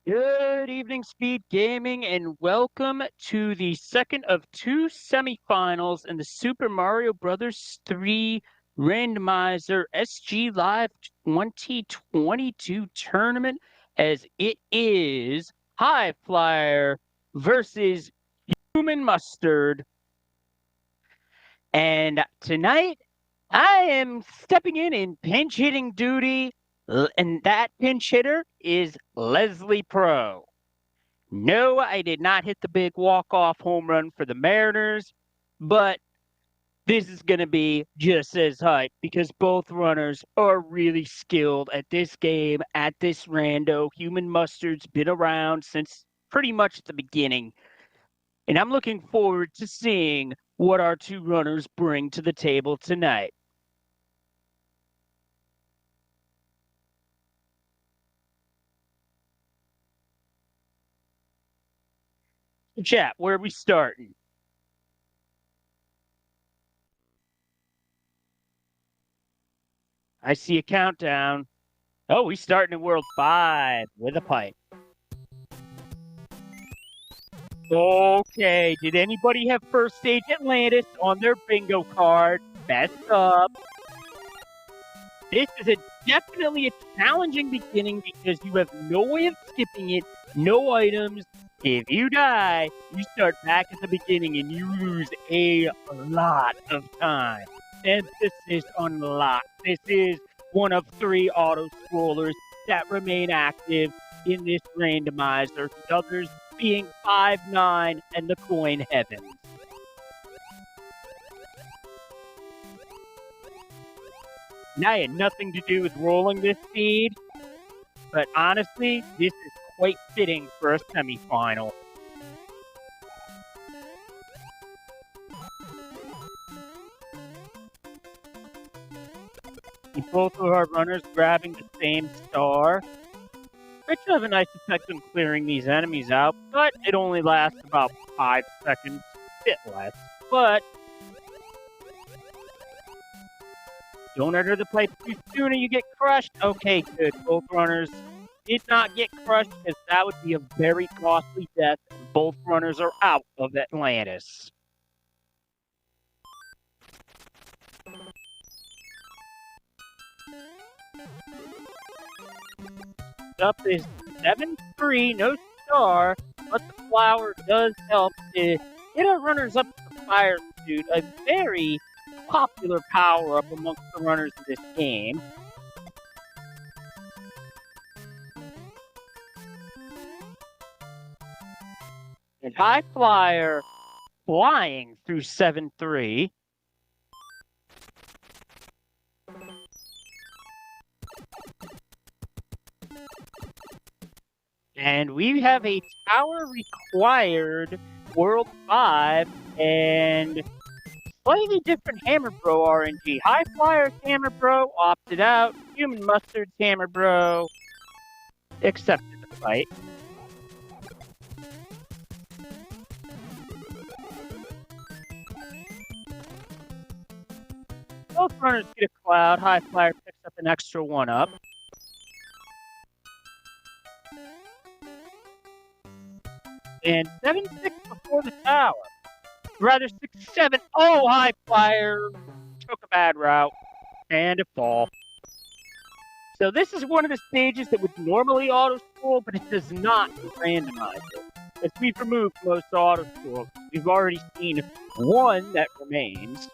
Good evening, Speed Gaming, and welcome to the second of two semifinals in the Super Mario Bros. 3 Randomizer SGLIVE 2022 tournament, as it is High Flyer versus HUmanMustard. And tonight, I am stepping in pinch hitting duty, and that pinch hitter is Leslie Pro. No, I did not hit the big walk-off home run for the Mariners, but this is going to be just as hype because both runners are really skilled at this game, at this rando. HUmanMustard's been around since pretty much the beginning, and I'm looking forward to seeing what our two runners bring to the table tonight. Chat, where are we starting? I see a countdown. Oh, we starting in World 5 with a pipe. Okay, did anybody have First Stage Atlantis on their bingo card? Best up. This is definitely a challenging beginning because you have no way of skipping it, no items. If you die, you start back at the beginning and you lose a lot of time. Emphasis on lot. This is one of three auto scrollers that remain active in this randomizer, the others being 5-9 and the coin heavens. Now, I had nothing to do with rolling this seed, but honestly, this is quite fitting for a semifinal. Both of our runners grabbing the same star, which will have a nice effect on clearing these enemies out, but it only lasts about 5 seconds, a bit less. But don't enter the pipe too soon or you get crushed. Okay, good. Both runners did not get crushed because that would be a very costly death. And both runners are out of Atlantis. Up is 7-3, no star, but the flower does help to get our runners up to the fire suit, a very popular power-up amongst the runners of this game. And High Flyer flying through 7-3. And we have a tower required World 5 and slightly different Hammer Bro RNG. High Flyer's Hammer Bro opted out. HUmanMustard's Hammer Bro accepted the fight. Both runners get a cloud. High Flyer picks up an extra one up. And 7-6 before the tower. Rather 6-7. Oh, High Flyer took a bad route and a fall. So this is one of the stages that would normally auto-scroll, but it does not randomize it. As we've removed most auto-scrolls, we've already seen one that remains.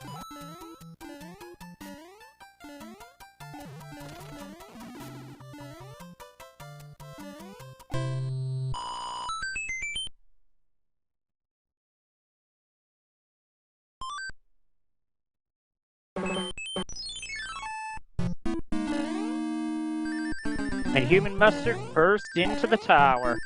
And HUmanMustard burst into the tower.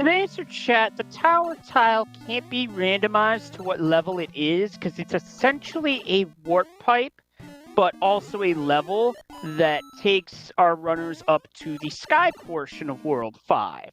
To answer chat, the tower tile can't be randomized to what level it is because it's essentially a warp pipe, but also a level that takes our runners up to the sky portion of World 5.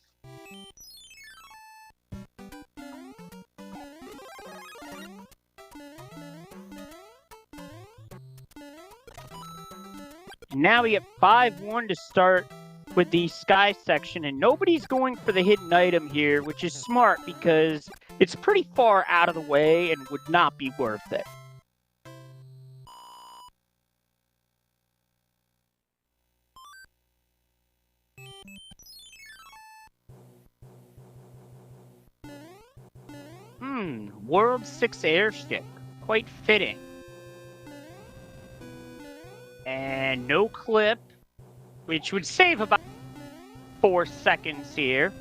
Now we get 5-1 to start with the sky section, and nobody's going for the hidden item here, which is smart because it's pretty far out of the way and would not be worth it. World 6 airship. Quite fitting. And no clip, which would save about 4 seconds here.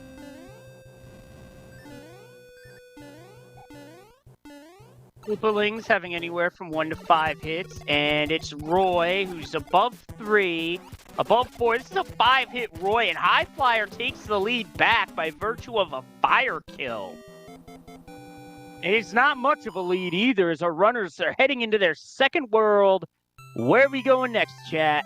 Clipperlings having anywhere from 1 to 5 hits, and it's Roy who's above 3, above 4. This is a 5-hit Roy, and Highflyer takes the lead back by virtue of a fire kill. And it's not much of a lead either, as our runners are heading into their second world. Where are we going next, chat?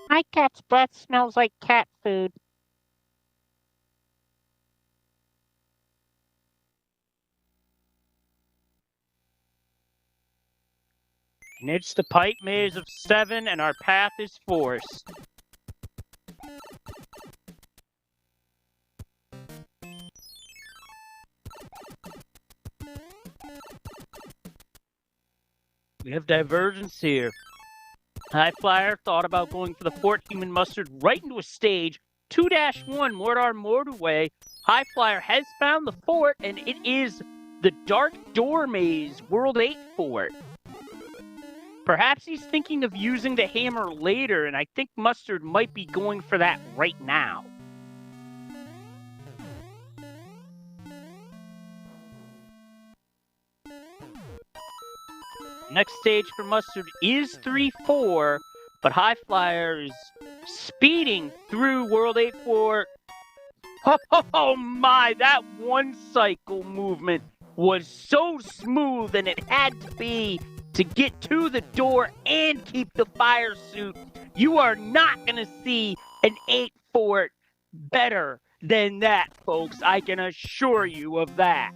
My cat's breath smells like cat food. And it's the pipe maze of 7, and our path is forced. We have divergence here. Highflyer thought about going for the fort HUmanMustard right into a stage. 2-1 Mordar Mordaway. Highflyer has found the fort, and it is the Dark Door Maze World 8 fort. Perhaps he's thinking of using the hammer later, and I think Mustard might be going for that right now. Next stage for Mustard is 3-4, but Highflyer is speeding through World 8 fort. Oh my, that one cycle movement was so smooth, and it had to be to get to the door and keep the fire suit. You are not going to see an 8 fort better than that, folks. I can assure you of that.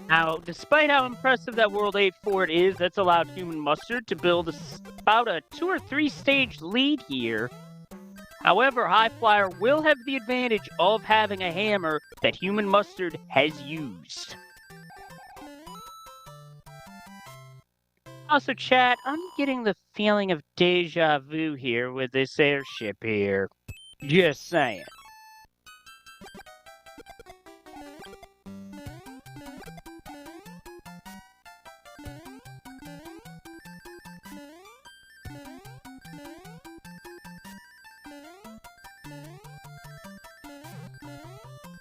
Now, despite how impressive that World 8 fort is, that's allowed HUmanMustard to build about a 2 or 3 stage lead here. However, Highflyer will have the advantage of having a hammer that HUmanMustard has used. Also, chat, I'm getting the feeling of deja vu here with this airship here. Just saying.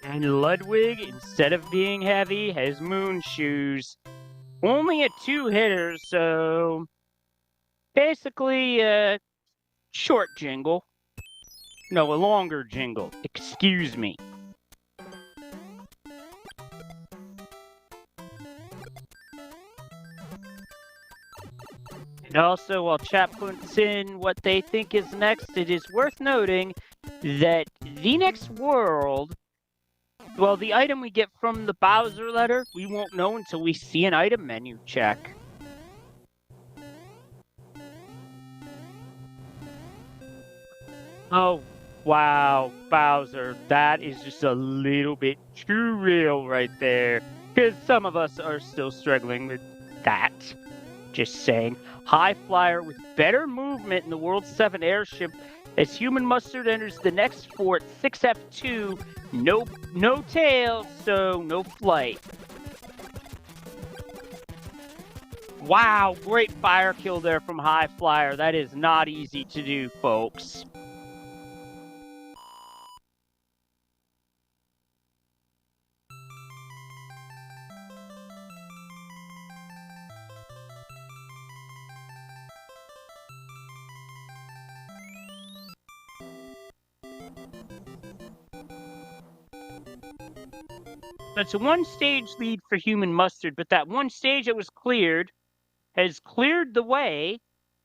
And Ludwig, instead of being heavy, has moon shoes. Only a 2-hitter, so basically a short jingle. No, a longer jingle. Excuse me. And also, while chat puts in what they think is next, it is worth noting that the next world, well, the item we get from the Bowser letter, we won't know until we see an item menu check. Oh, wow, Bowser, that is just a little bit too real right there. Because some of us are still struggling with that. Just saying. Highflyer with better movement in the World 7 airship As HUmanMustard enters the next fort, 6F2, no tail, so no flight. Wow, great fire kill there from High Flyer. That is not easy to do, folks. That's a one-stage lead for HUmanMustard, but that one stage that was cleared has cleared the way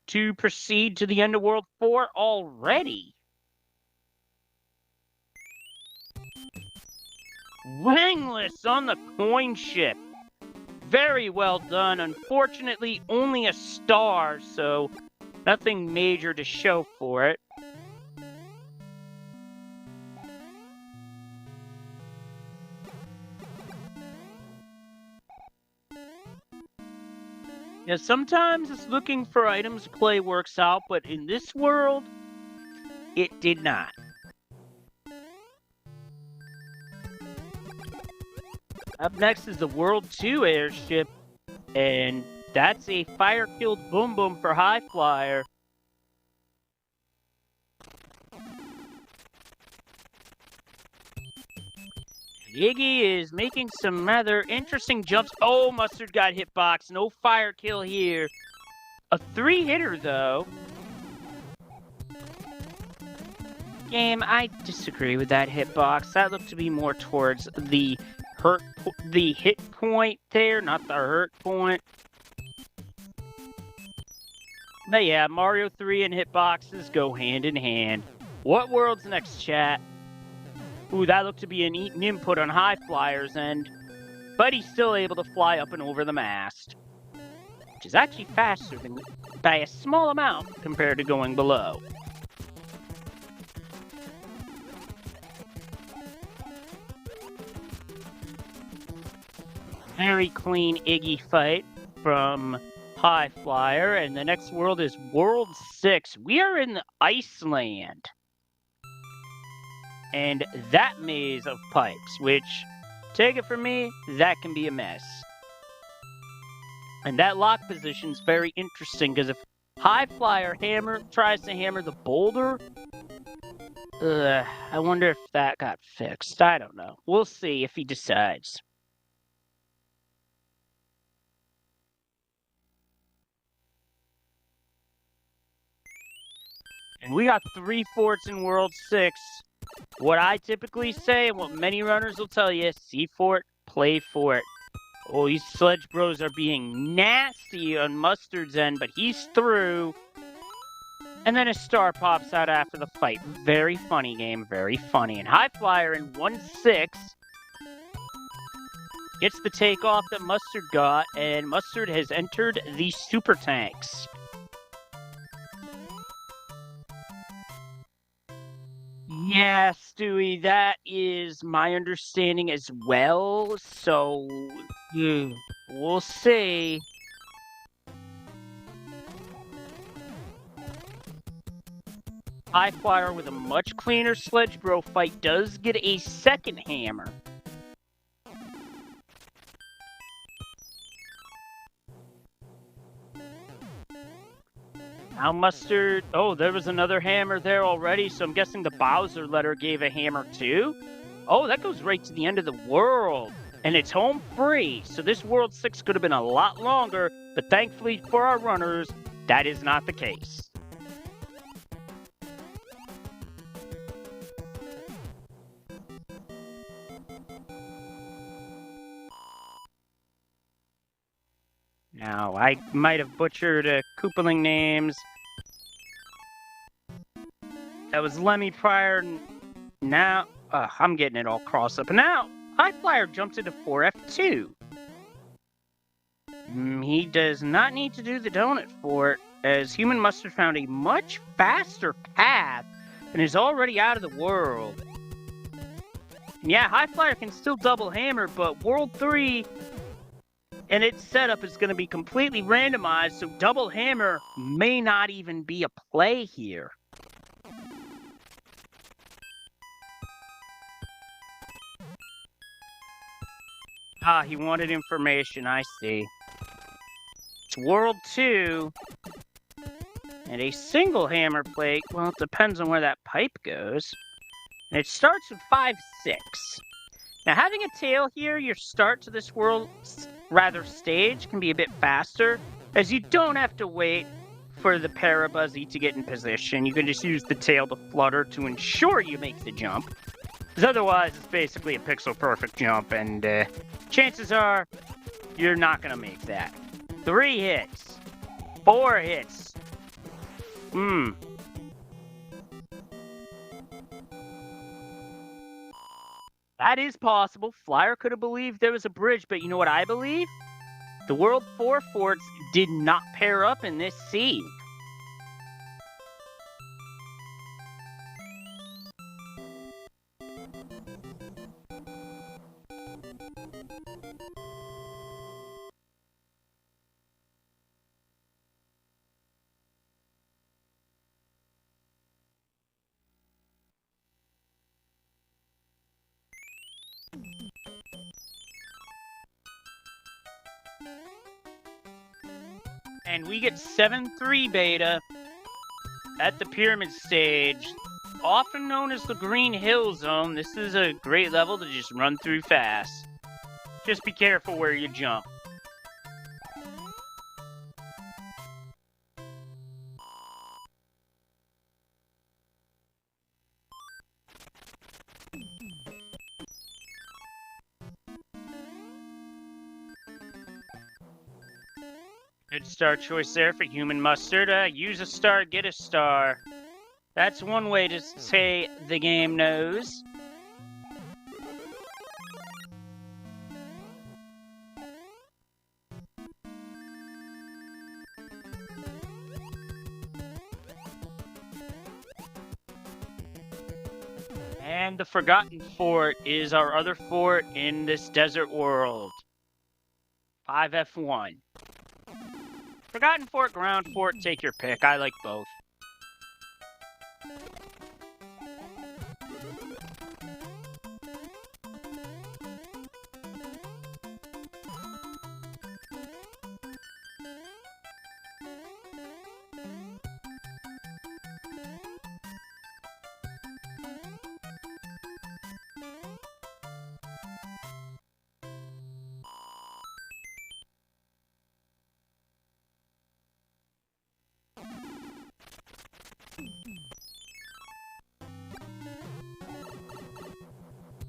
to proceed to the Underworld 4 already. Wingless on the coin ship. Very well done. Unfortunately, only a star, so nothing major to show for it. Yeah, sometimes it's looking for items to play works out, but in this world, it did not. Up next is the World 2 airship, and that's a fire-killed Boom Boom for High Flyer. Iggy is making some rather interesting jumps. Oh, Mustard got hitbox. No fire kill here. A 3-hitter, though. Game, I disagree with that hitbox. That looked to be more towards the hit point there, not the hurt point. But yeah, Mario 3 and hitboxes go hand in hand. What world's next, chat? Ooh, that looked to be an eaten input on High Flyer's end. But he's still able to fly up and over the mast. Which is actually faster than by a small amount compared to going below. Very clean Iggy fight from High Flyer. And the next world is World 6. We are in Iceland. And that maze of pipes, which, take it from me, that can be a mess. And that lock position is very interesting, because if High Flyer tries to hammer the boulder, I wonder if that got fixed. I don't know. We'll see if he decides. And we got 3 forts in World 6. What I typically say, and what many runners will tell you, see fort, play fort. Oh, these Sledge Bros are being nasty on Mustard's end, but he's through. And then a star pops out after the fight. Very funny game, very funny. And High Flyer in 1-6 gets the takeoff that Mustard got, and Mustard has entered the Super Tanks. Yeah, Stewie, that is my understanding as well, so we'll see. High Flyer with a much cleaner Sledge Bro fight does get a second hammer. Now Mustard, oh, there was another hammer there already, so I'm guessing the Bowser letter gave a hammer too? Oh, that goes right to the end of the world, and it's home free, so this World 6 could have been a lot longer, but thankfully for our runners, that is not the case. Now, I might have butchered Koopaling names. That was Lemmy prior. Now, I'm getting it all crossed up. And now, High Flyer jumps into 4F2. He does not need to do the donut fort, as HUmanMustard found a much faster path and is already out of the world. And yeah, High Flyer can still double hammer, but World 3... and its setup is going to be completely randomized, so double hammer may not even be a play here. Ah, he wanted information, I see. It's World 2. And a single hammer plate, well, it depends on where that pipe goes. And it starts with 5-6. Now, having a tail here, your start to this world, stage, can be a bit faster, as you don't have to wait for the Parabuzzy to get in position. You can just use the tail to flutter to ensure you make the jump. Because otherwise, it's basically a pixel-perfect jump, and chances are you're not going to make that. 3 hits. 4 hits. That is possible. Flyer could have believed there was a bridge, but you know what I believe? The World 4 forts did not pair up in this sea. And we get 7-3 beta at the pyramid stage, often known as the Green Hill Zone. This is a great level to just run through fast. Just be careful where you jump. Good star choice there for HUmanMustard. Use a star, get a star. That's one way to say the game knows. And the Forgotten Fort is our other fort in this desert world. 5F1. Forgotten Fort, Ground Fort, take your pick. I like both.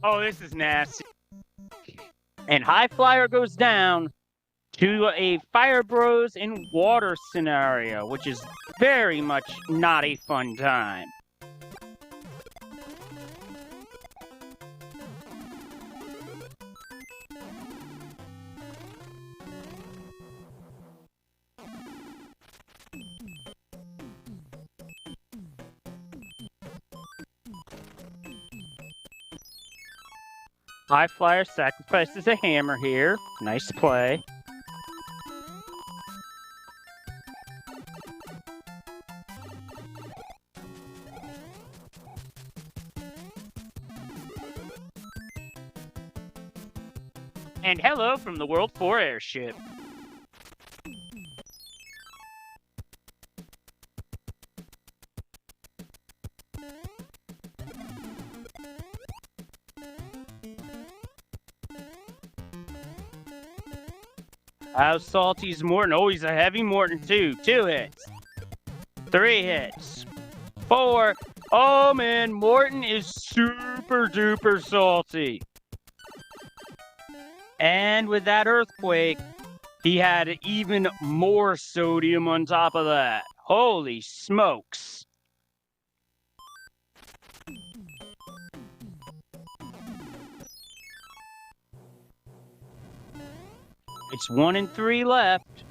Oh, this is nasty. And High Flyer goes down to a Fire Bros in water scenario, which is very much not a fun time. High Flyer sacrifices a hammer here. Nice play. And hello from the World 4 airship. How salty is Morton? Oh, he's a heavy Morton too. 2 hits. 3 hits. 4. Oh man, Morton is super duper salty. And with that earthquake, he had even more sodium on top of that. Holy smokes. It's 1 and 3 left.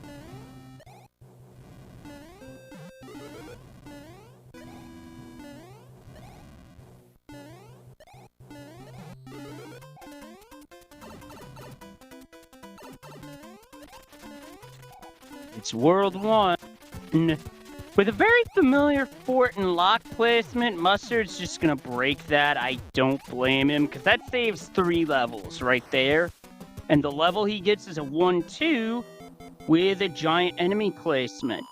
It's World 1. With a very familiar fort and lock placement, Mustard's just gonna break that. I don't blame him, because that saves 3 levels right there. And the level he gets is a 1-2 with a giant enemy placement.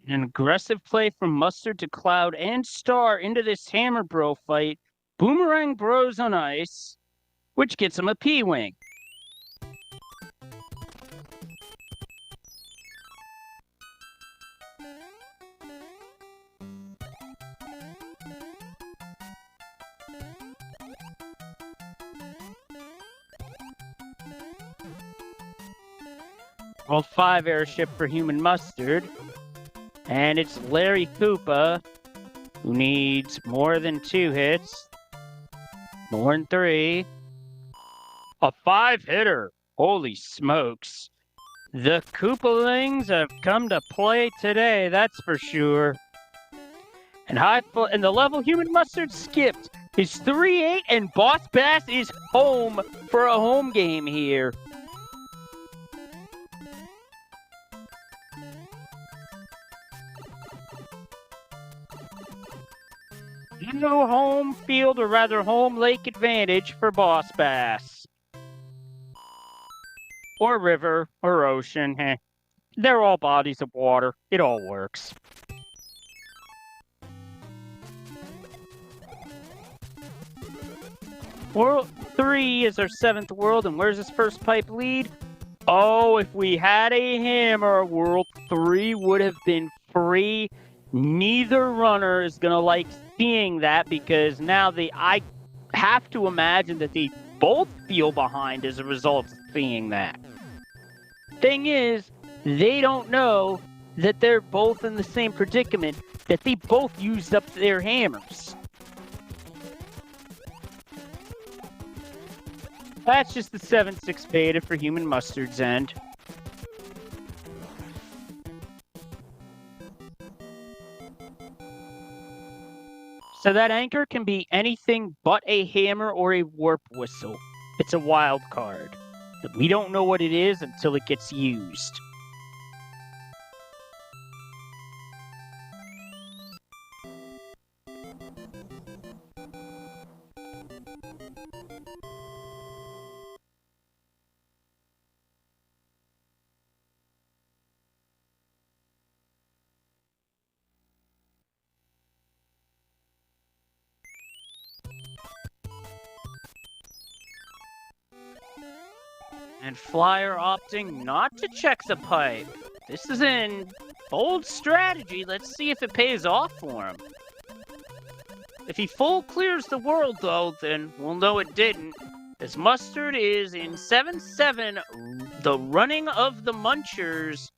An aggressive play from Mustard to Cloud and Star into this Hammer Bro fight. Boomerang Bros on ice, which gets him a P-Wing. World 5 airship for HUmanMustard. And it's Larry Koopa, who needs more than 2 hits. More than 3. A 5-hitter. Holy smokes. The Koopalings have come to play today, that's for sure. And the level HUmanMustard skipped is 3-8, and Boss Bass is home for a home game here. No home field, or rather home lake advantage for Boss Bass. Or river, or ocean, They're all bodies of water. It all works. World 3 is our 7th world, and where's his first pipe lead? Oh, if we had a hammer, World 3 would have been free. Neither runner is going to like seeing that, because now I have to imagine that they both feel behind as a result of seeing that. Thing is, they don't know that they're both in the same predicament, that they both used up their hammers. That's just the 7-6 beta for HUmanMustard's end. So that anchor can be anything but a hammer or a warp whistle. It's a wild card. But we don't know what it is until it gets used. And Flyer opting not to check the pipe. This is an bold strategy. Let's see if it pays off for him. If he full clears the world, though, then we'll know it didn't. As Mustard is in 7-7, the running of the Munchers.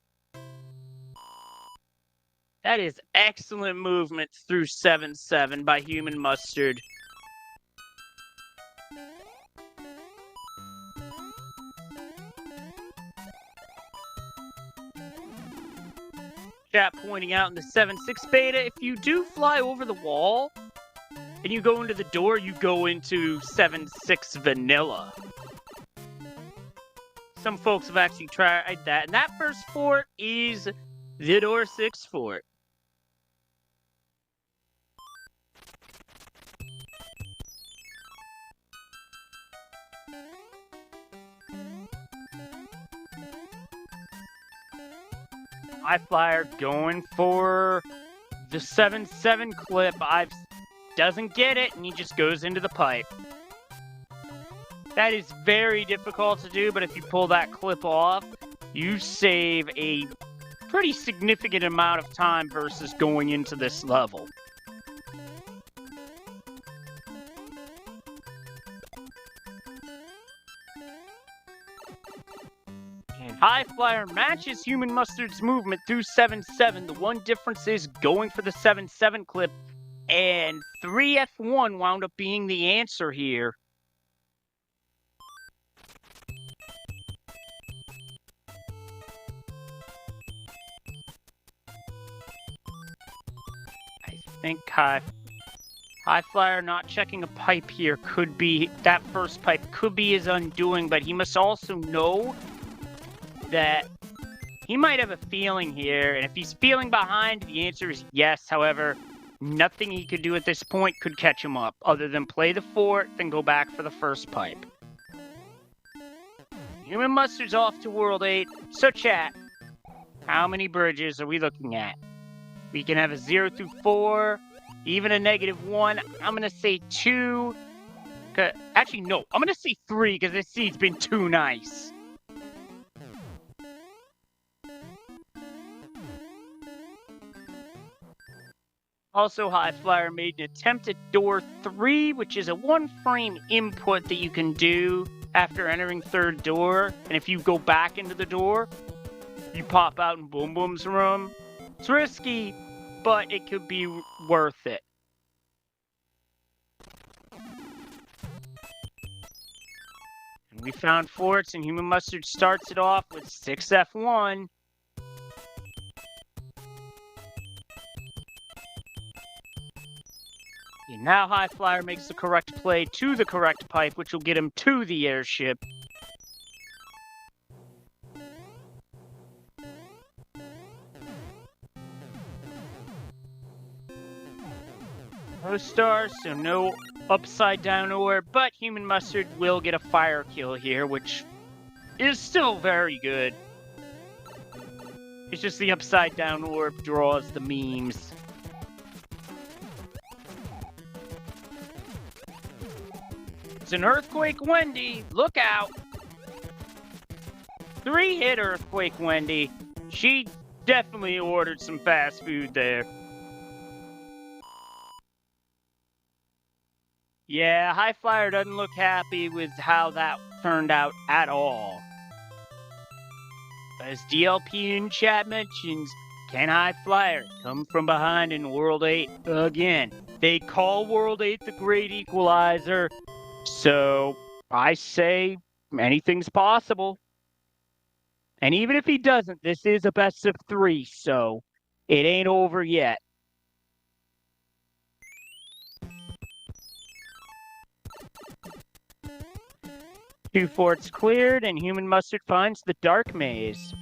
That is excellent movement through 7-7 by HUmanMustard. Chat pointing out in the 7-6 beta, if you do fly over the wall and you go into the door, you go into 7-6 vanilla. Some folks have actually tried that, and that first fort is the door 6 fort. Highflyer going for the 7-7 clip. Doesn't get it, and he just goes into the pipe. That is very difficult to do, but if you pull that clip off, you save a pretty significant amount of time versus going into this level. Highflyer matches HUmanMustard's movement through 7-7. The one difference is going for the 7-7 clip, and 3F1 wound up being the answer here. I think High Flyer not checking a pipe here could be, that first pipe could be his undoing, but he must also know that he might have a feeling here, and if he's feeling behind, the answer is yes. However, nothing he could do at this point could catch him up, other than play the fort, then go back for the first pipe. HUmanMustard's off to World 8, so chat, how many bridges are we looking at? We can have a 0 through 4, even a -1. I'm going to say 2. Actually, no, I'm going to say 3 because this seed's been too nice. Also, High Flyer made an attempt at door 3, which is a 1-frame input that you can do after entering third door. And if you go back into the door, you pop out in Boom Boom's room. It's risky, but it could be worth it. And we found forts, and HUmanMustard starts it off with 6F1. And now High Flyer makes the correct play to the correct pipe, which will get him to the airship. No stars, so no upside down orb, but HUmanMustard will get a fire kill here, which is still very good. It's just the upside down orb draws the memes. It's an Earthquake Wendy. Look out. 3-hit Earthquake Wendy. She definitely ordered some fast food there. Yeah, High Flyer doesn't look happy with how that turned out at all. As DLP in chat mentions, can High Flyer come from behind in World 8 again? They call World 8 the Great Equalizer. So, I say anything's possible. And even if he doesn't, this is a best of 3, so it ain't over yet. Two forts cleared, and HUmanMustard finds the Dark Maze.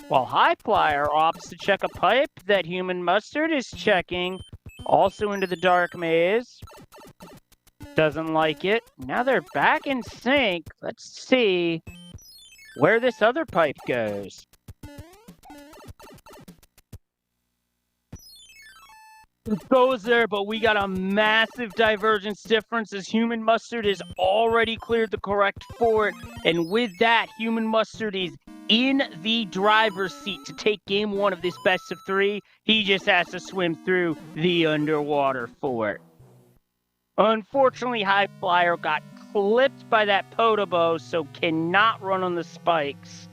While High Flyer opts to check a pipe that HUmanMustard is checking, also into the Dark Maze. Doesn't like it. Now they're back in sync. Let's see where this other pipe goes. It goes there, but we got a massive divergence difference as HUmanMustard has already cleared the correct fort. And with that, HUmanMustard is in the driver's seat to take game 1 of this best of 3. He just has to swim through the underwater fort. Unfortunately, High Flyer got clipped by that Podobo, so cannot run on the spikes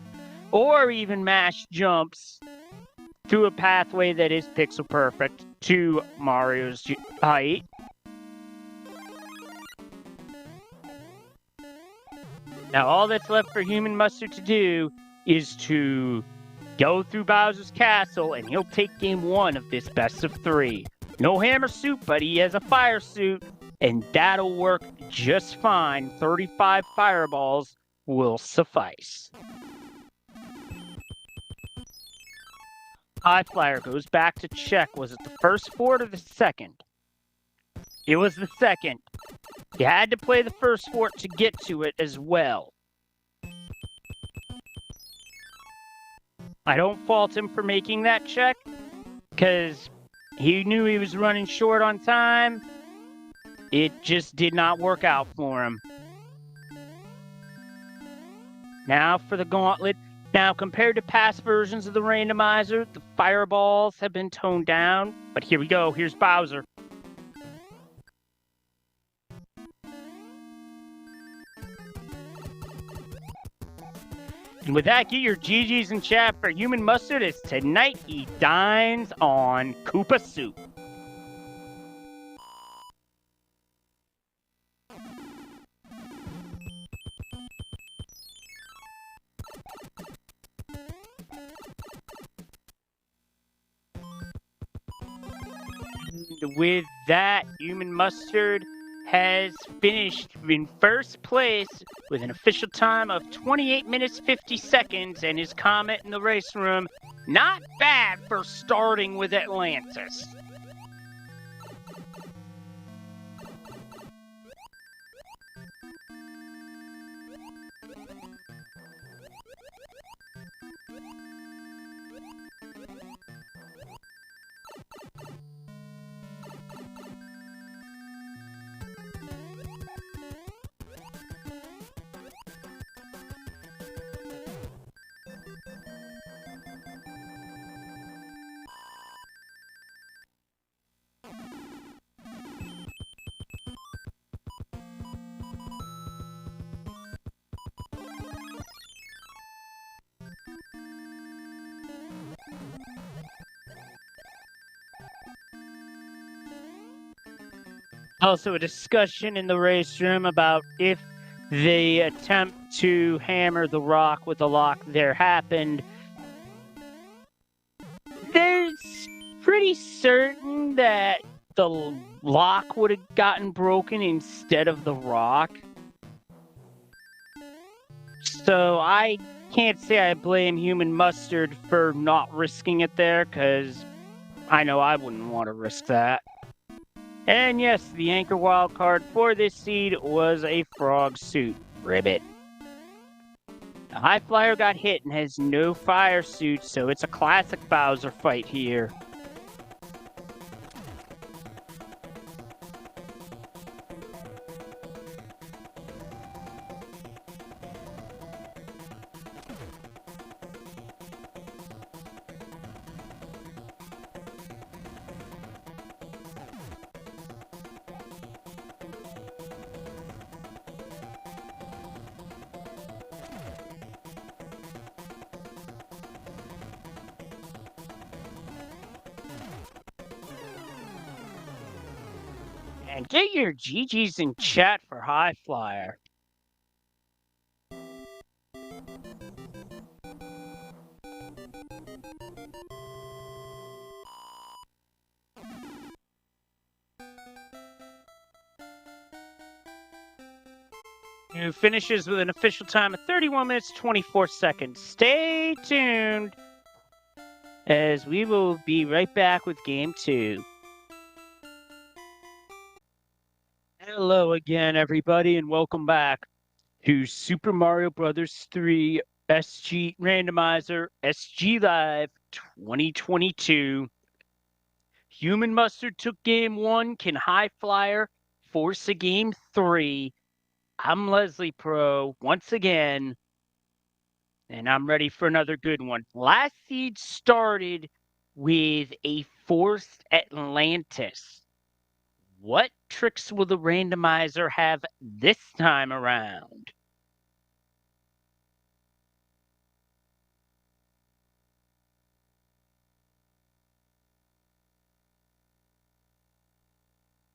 or even mash jumps through a pathway that is pixel perfect to Mario's height. Now all that's left for HUmanMustard to do is to go through Bowser's castle, and he'll take game 1 of this best of 3. No hammer suit, but he has a fire suit, and that'll work just fine. 35 fireballs will suffice. High Flyer goes back to check. Was it the first fort or the second? It was the second. You had to play the first fort to get to it as well. I don't fault him for making that check, because he knew he was running short on time. It just did not work out for him. Now for the gauntlet. Now, compared to past versions of the randomizer, the fireballs have been toned down. But here we go. Here's Bowser. And with that, get your GGs in chat for HUmanMustard, as tonight he dines on Koopa Soup. with that, HUmanMustard has finished in first place with an official time of 28 minutes 50 seconds, and his comment in the race room, not bad for starting with Atlantis. Also, a discussion in the race room about if the attempt to hammer the rock with a lock there happened. There's pretty certain that the lock would have gotten broken instead of the rock. So I can't say I blame HUmanMustard for not risking it there, because I know I wouldn't want to risk that. And yes, the anchor wildcard for this seed was a frog suit. Ribbit. The high flyer got hit and has no fire suit, so it's a classic Bowser fight here. And get your GGs in chat for high flyer. Who finishes with an official time of 31 minutes 24 seconds. Stay tuned, as we will be right back with game 2. Hello again, everybody, and welcome back to Super Mario Bros. 3 SG Randomizer SGLIVE 2022. HUmanMustard took game 1. Can High Flyer force a game 3? I'm Leslie Pro once again, and I'm ready for another good one. Last seed started with a forced Atlantis. What tricks will the randomizer have this time around?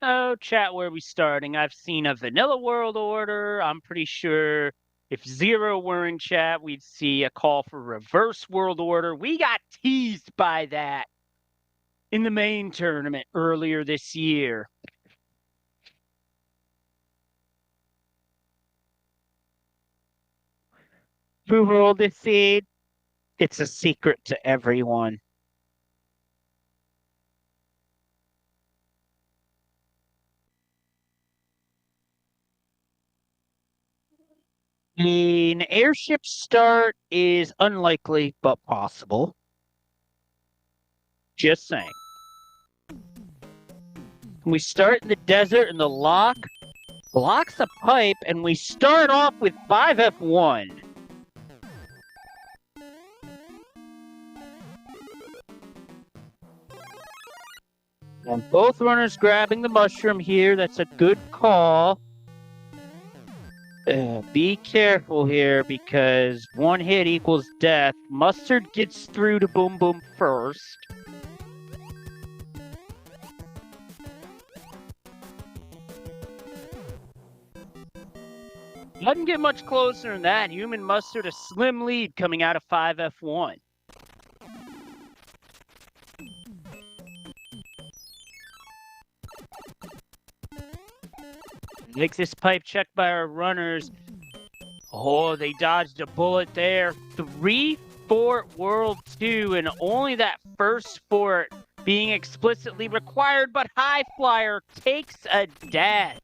Oh, chat, where are we starting? I've seen a vanilla world order. I'm pretty sure if Zero were in chat, we'd see a call for reverse world order. We got teased by that in the main tournament earlier this year. Who rolled this seed? It's a secret to everyone. An airship start is unlikely, but possible. Just saying. We start in the desert, and the lock blocks a pipe, and we start off with 5F1. And both runners grabbing the mushroom here. That's a good call. Be careful here, because one hit equals death. Mustard gets through to Boom Boom first. Doesn't get much closer than that. HUmanMustard a slim lead coming out of 5F1. Makes this pipe check by our runners. Oh, they dodged a bullet there. 3 fort World 2, and only that first fort being explicitly required, but High Flyer takes a death.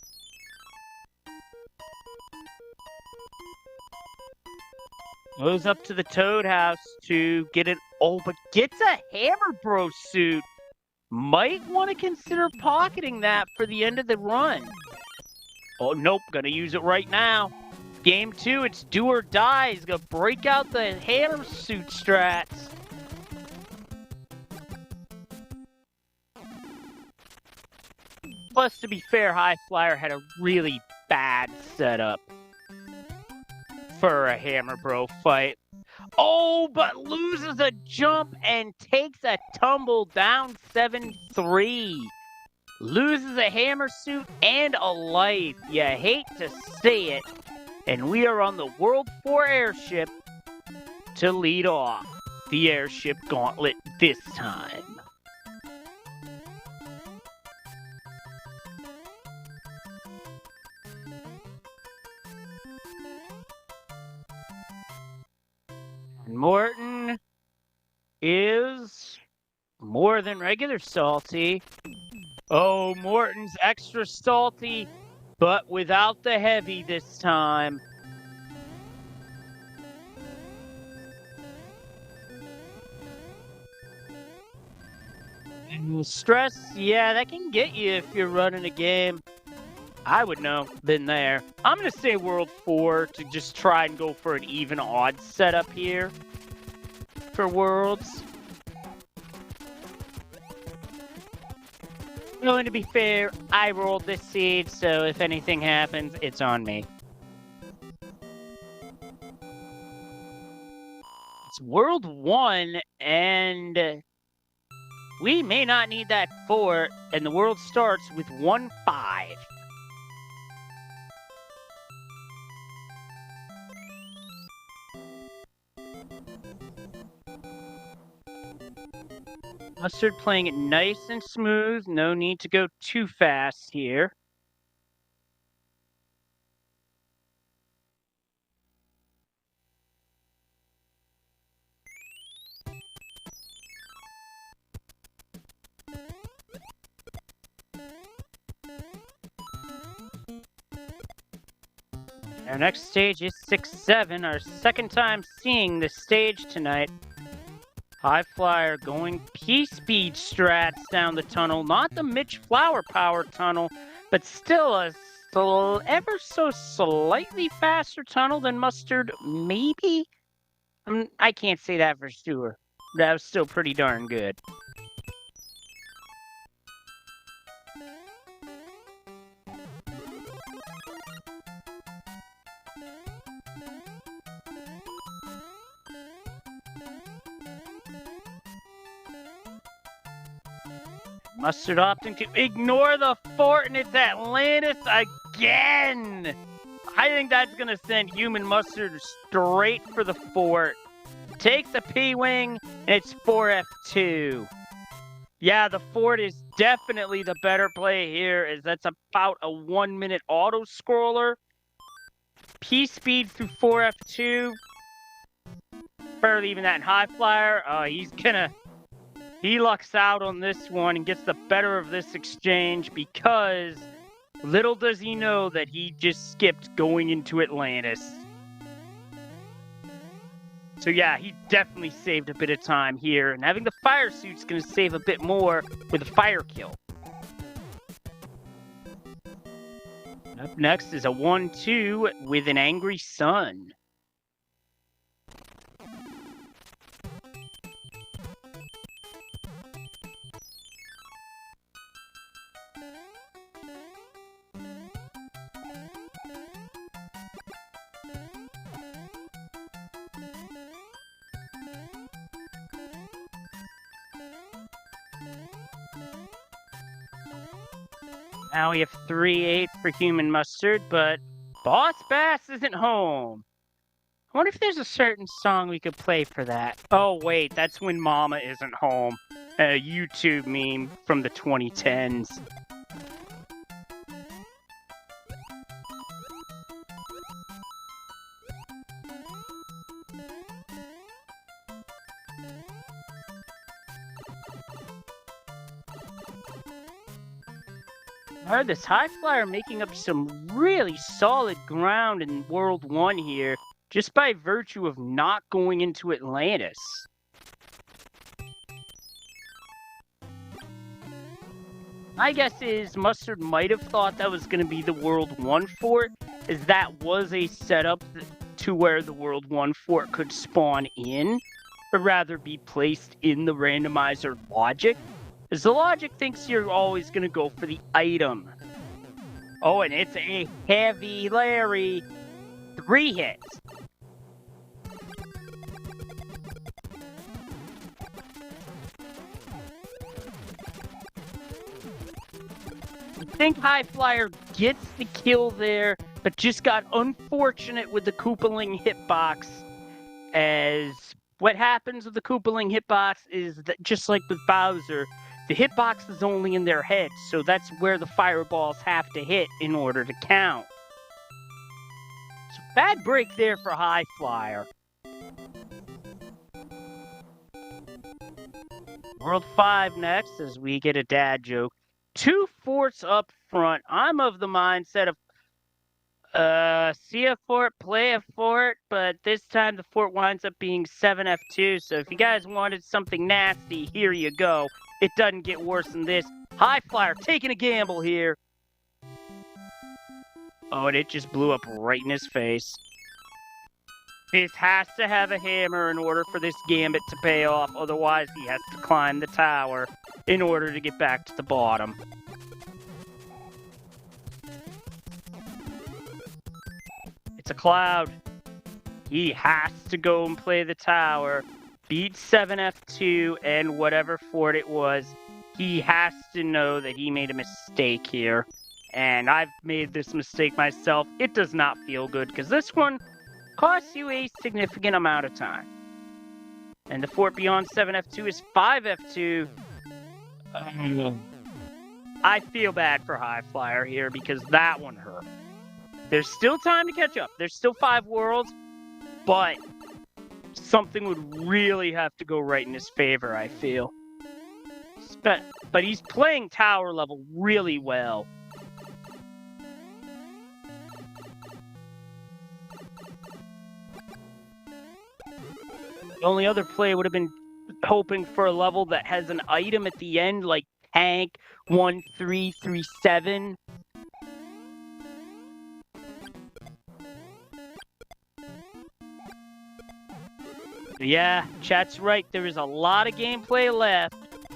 Goes up to the Toad House to get it. Oh, but gets a Hammer Bro suit. Might want to consider pocketing that for the end of the run. Oh, nope. Gonna use it right now. Game 2, it's do or die. He's gonna break out the Hammer suit strats. Plus, to be fair, High Flyer had a really bad setup for a Hammer Bro fight. Oh, but loses a jump and takes a tumble down 7-3. Loses a hammer suit and a life. You hate to see it. And we are on the World 4 airship to lead off the airship gauntlet this time. Morton is more than regular salty. Oh, Morton's extra salty, but without the heavy this time. And stress, yeah, that can get you if you're running a game. I would know, been there. I'm going to say World 4 to just try and go for an even odd setup here for Worlds. Well, and to be fair, I rolled this seed, so if anything happens, it's on me. It's World 1, and we may not need that fort, and the world starts with 1-5. Mustard playing it nice and smooth. No need to go too fast here. Our next stage is 6-7, our second time seeing this stage tonight. High Flyer going P-Speed strats down the tunnel. Not the Mitch Flower Power tunnel, but still a ever so slightly faster tunnel than Mustard, maybe? I can't say that for sure. That was still pretty darn good. Mustard opting to ignore the fort, and it's Atlantis again! I think that's going to send HUmanMustard straight for the fort. Takes a P-Wing, and it's 4F2. Yeah, the fort is definitely the better play here, as that's about a 1-minute auto-scroller. P-Speed through 4F2. Better leaving that in High Flyer. He lucks out on this one and gets the better of this exchange because little does he know that he just skipped going into Atlantis. So yeah, he definitely saved a bit of time here, and having the fire suit's going to save a bit more with a fire kill. Up next is a 1-2 with an Angry Sun. Now we have 3-8 for HUmanMustard, but Boss Bass isn't home. I wonder if there's a certain song we could play for that. Oh, wait, that's When Mama Isn't Home. A YouTube meme from the 2010s. Alright, this high flyer making up some really solid ground in World 1 here, just by virtue of not going into Atlantis. My guess is Mustard might have thought that was going to be the World 1 fort, as that was a setup to where the World 1 fort could spawn in, but rather be placed in the randomizer logic, as the logic thinks you're always going to go for the item. Oh, and it's a heavy Larry. 3 hits. I think High Flyer gets the kill there, but just got unfortunate with the Koopaling hitbox, as what happens with the Koopaling hitbox is that, just like with Bowser, the hitbox is only in their head, so that's where the fireballs have to hit in order to count. So bad break there for High Flyer. World 5 next, as we get a dad joke. 2 forts up front. I'm of the mindset of see a fort, play a fort, but this time the fort winds up being 7F2, so if you guys wanted something nasty, here you go. It doesn't get worse than this. High Flyer taking a gamble here. Oh, and it just blew up right in his face. This has to have a hammer in order for this gambit to pay off, otherwise he has to climb the tower in order to get back to the bottom. It's a Cloud. He has to go and play the tower, beat 7F2 and whatever fort it was. He has to know that he made a mistake here. And I've made this mistake myself. It does not feel good, because this one costs you a significant amount of time. And the fort beyond 7F2 is 5F2. I feel bad for High Flyer here, because that one hurt. There's still time to catch up. There's still 5 worlds, but something would really have to go right in his favor, I feel. But he's playing tower level really well. The only other play would have been hoping for a level that has an item at the end, like Tank 1337. Yeah, chat's right. There is a lot of gameplay left.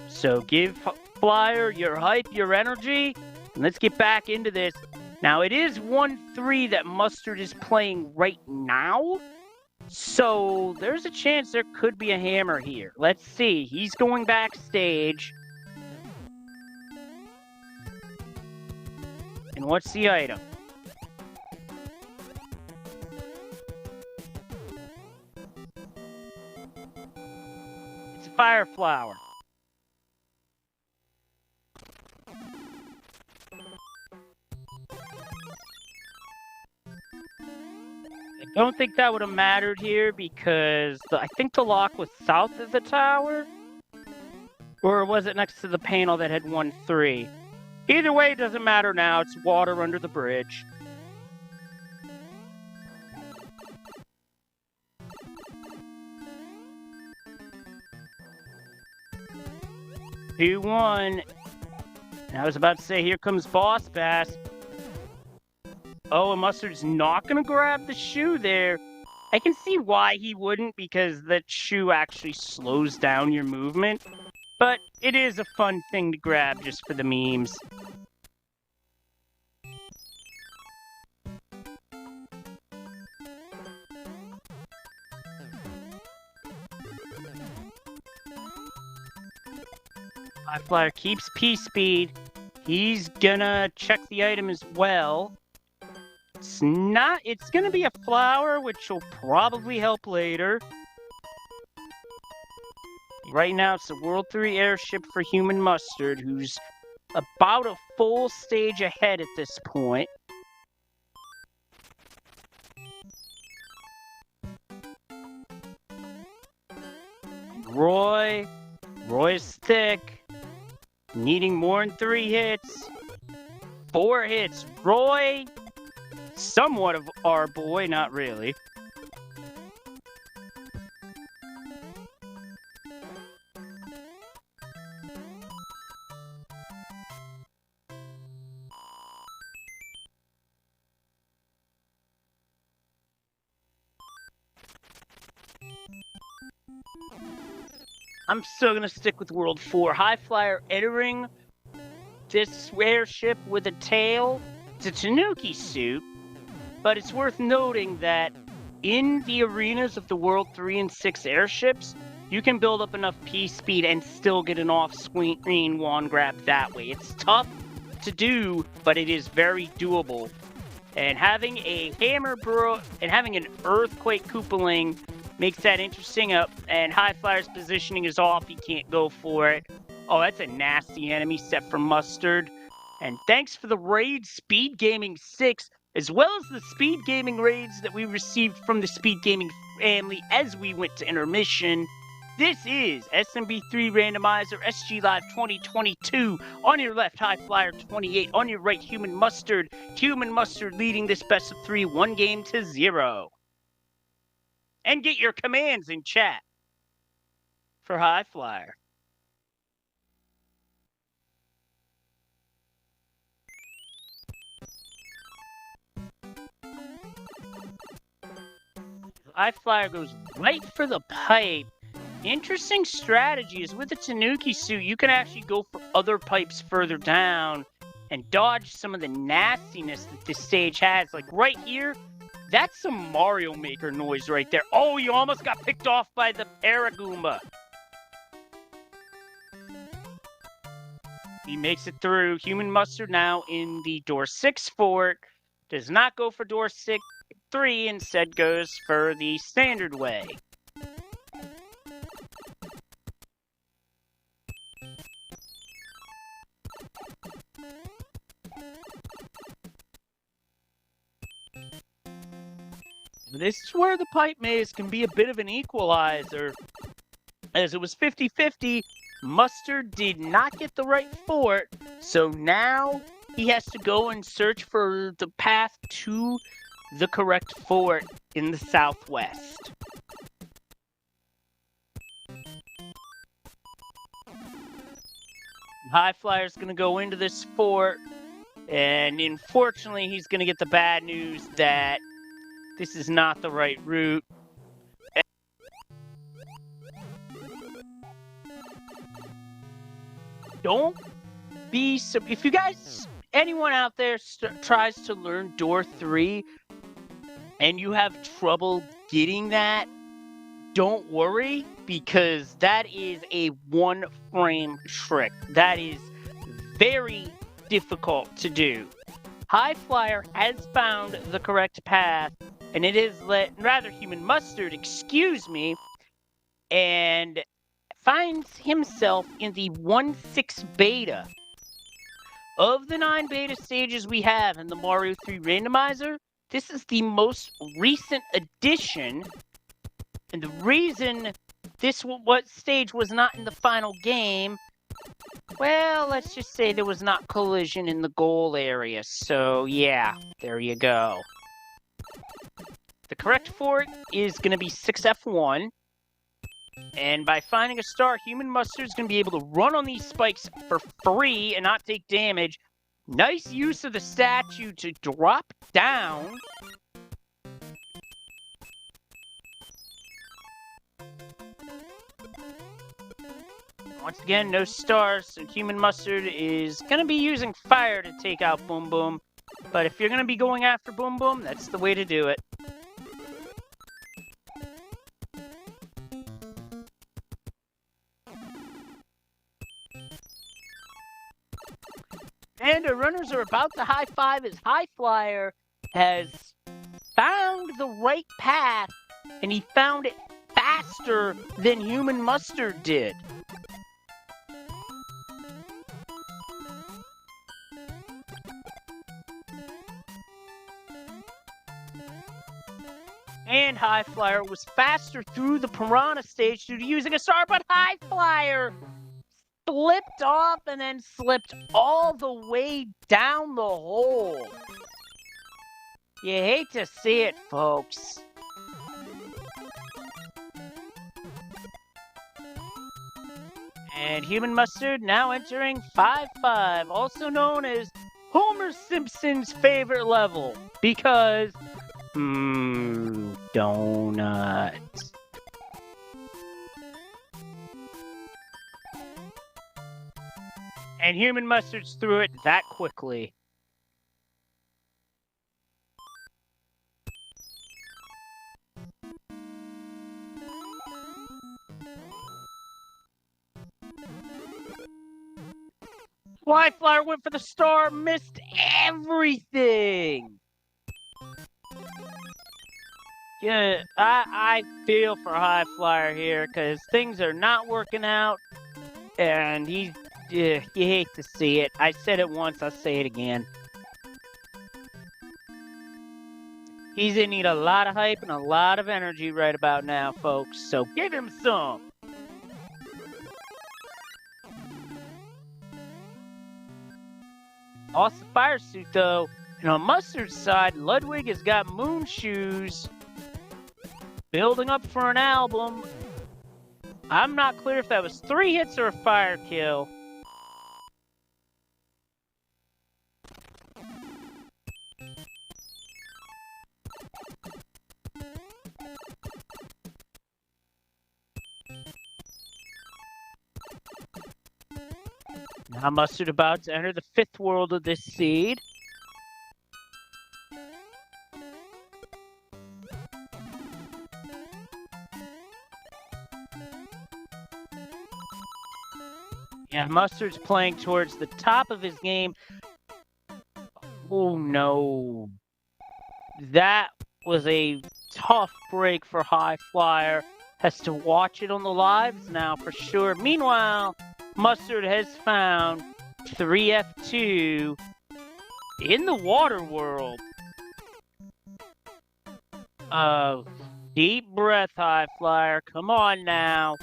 So give Flyer your hype, your energy, and let's get back into this. Now, it is 1-3 that Mustard is playing right now. So there's a chance there could be a hammer here. Let's see. He's going backstage. And what's the item? It's a fire flower. I don't think that would have mattered here because I think the lock was south of the tower. Or was it next to the panel that had 1-3? Either way, it doesn't matter now. It's water under the bridge. Two, 1. And I was about to say, here comes Boss Bass. Oh, and Mustard's not going to grab the shoe there. I can see why he wouldn't, because that shoe actually slows down your movement. But it is a fun thing to grab just for the memes. High Flyer keeps P-Speed. He's gonna check the item as well. It's gonna be a flower, which will probably help later. Right now, it's a World 3 airship for HUmanMustard, who's about a full stage ahead at this point. Roy's thick, needing more than 3 hits. 4 hits. Roy, somewhat of our boy, not really. I'm still going to stick with World 4. High Flyer entering this airship with a tail. It's a Tanuki suit, but it's worth noting that in the arenas of the World 3 and 6 airships, you can build up enough P-speed and still get an off-screen wand grab that way. It's tough to do, but it is very doable. And having a Hammer Bro and having an Earthquake Koopaling makes that interesting up, and High Flyer's positioning is off. He can't go for it. Oh, that's a nasty enemy set from Mustard. And thanks for the raid, SpeedGaming 6, as well as the SpeedGaming raids that we received from the SpeedGaming family as we went to intermission. This is SMB3 Randomzier, SGLIVE 2022. On your left, highflyer28. On your right, HUmanMustard. HUmanMustard leading this best of 3, 1-0. And get your commands in chat for High Flyer. High Flyer goes right for the pipe. Interesting strategy is with the Tanuki suit, you can actually go for other pipes further down and dodge some of the nastiness that this stage has. Like right here, that's some Mario Maker noise right there. Oh, you almost got picked off by the Paragoomba. He makes it through. HUmanMustard now in the door 6 fort. Does not go for door 3, instead goes for the standard way. This is where the pipe maze can be a bit of an equalizer. As it was 50-50, Mustard did not get the right fort, so now he has to go and search for the path to the correct fort in the southwest. High Flyer's going to go into this fort, and unfortunately he's going to get the bad news that this is not the right route. Don't be... If you guys... Anyone out there tries to learn door 3 and you have trouble getting that, don't worry, because that is a one-frame trick. That is very difficult to do. High Flyer has found the correct path, and it is HUmanMustard, excuse me, and finds himself in the 1/6 beta. Of the 9 beta stages we have in the Mario 3 Randomizer, this is the most recent addition, and the reason this stage was not in the final game, well, let's just say there was not collision in the goal area, so yeah, there you go. The correct fort is going to be 6F1. And by finding a star, HUmanMustard is going to be able to run on these spikes for free and not take damage. Nice use of the statue to drop down. Once again, no stars, so HUmanMustard is going to be using fire to take out Boom Boom. But if you're going to be going after Boom Boom, that's the way to do it. And our runners are about to high five as High Flyer has found the right path, and he found it faster than HUmanMustard did. And High Flyer was faster through the Piranha stage due to using a star, but High Flyer flipped off and then slipped all the way down the hole. You hate to see it, folks. And HUmanMustard now entering 5-5, also known as Homer Simpson's favorite level, because, donuts. And HUmanMustard's through it that quickly. Highflyer went for the star, missed everything. Yeah, I feel for Highflyer here because things are not working out, and you hate to see it. I said it once, I'll say it again. He's in need a lot of hype and a lot of energy right about now, folks, so give him some. Lost the fire suit, though. And on Mustard's side, Ludwig has got moon shoes. Building up for an album. I'm not clear if that was 3 hits or a fire kill. Now Mustard about to enter the 5th world of this seed. Yeah, Mustard's playing towards the top of his game. Oh no. That was a tough break for Highflyer. Has to watch it on the lives now for sure. Meanwhile, Mustard has found 3F2 in the water world. Deep breath, Highflyer. Come on now.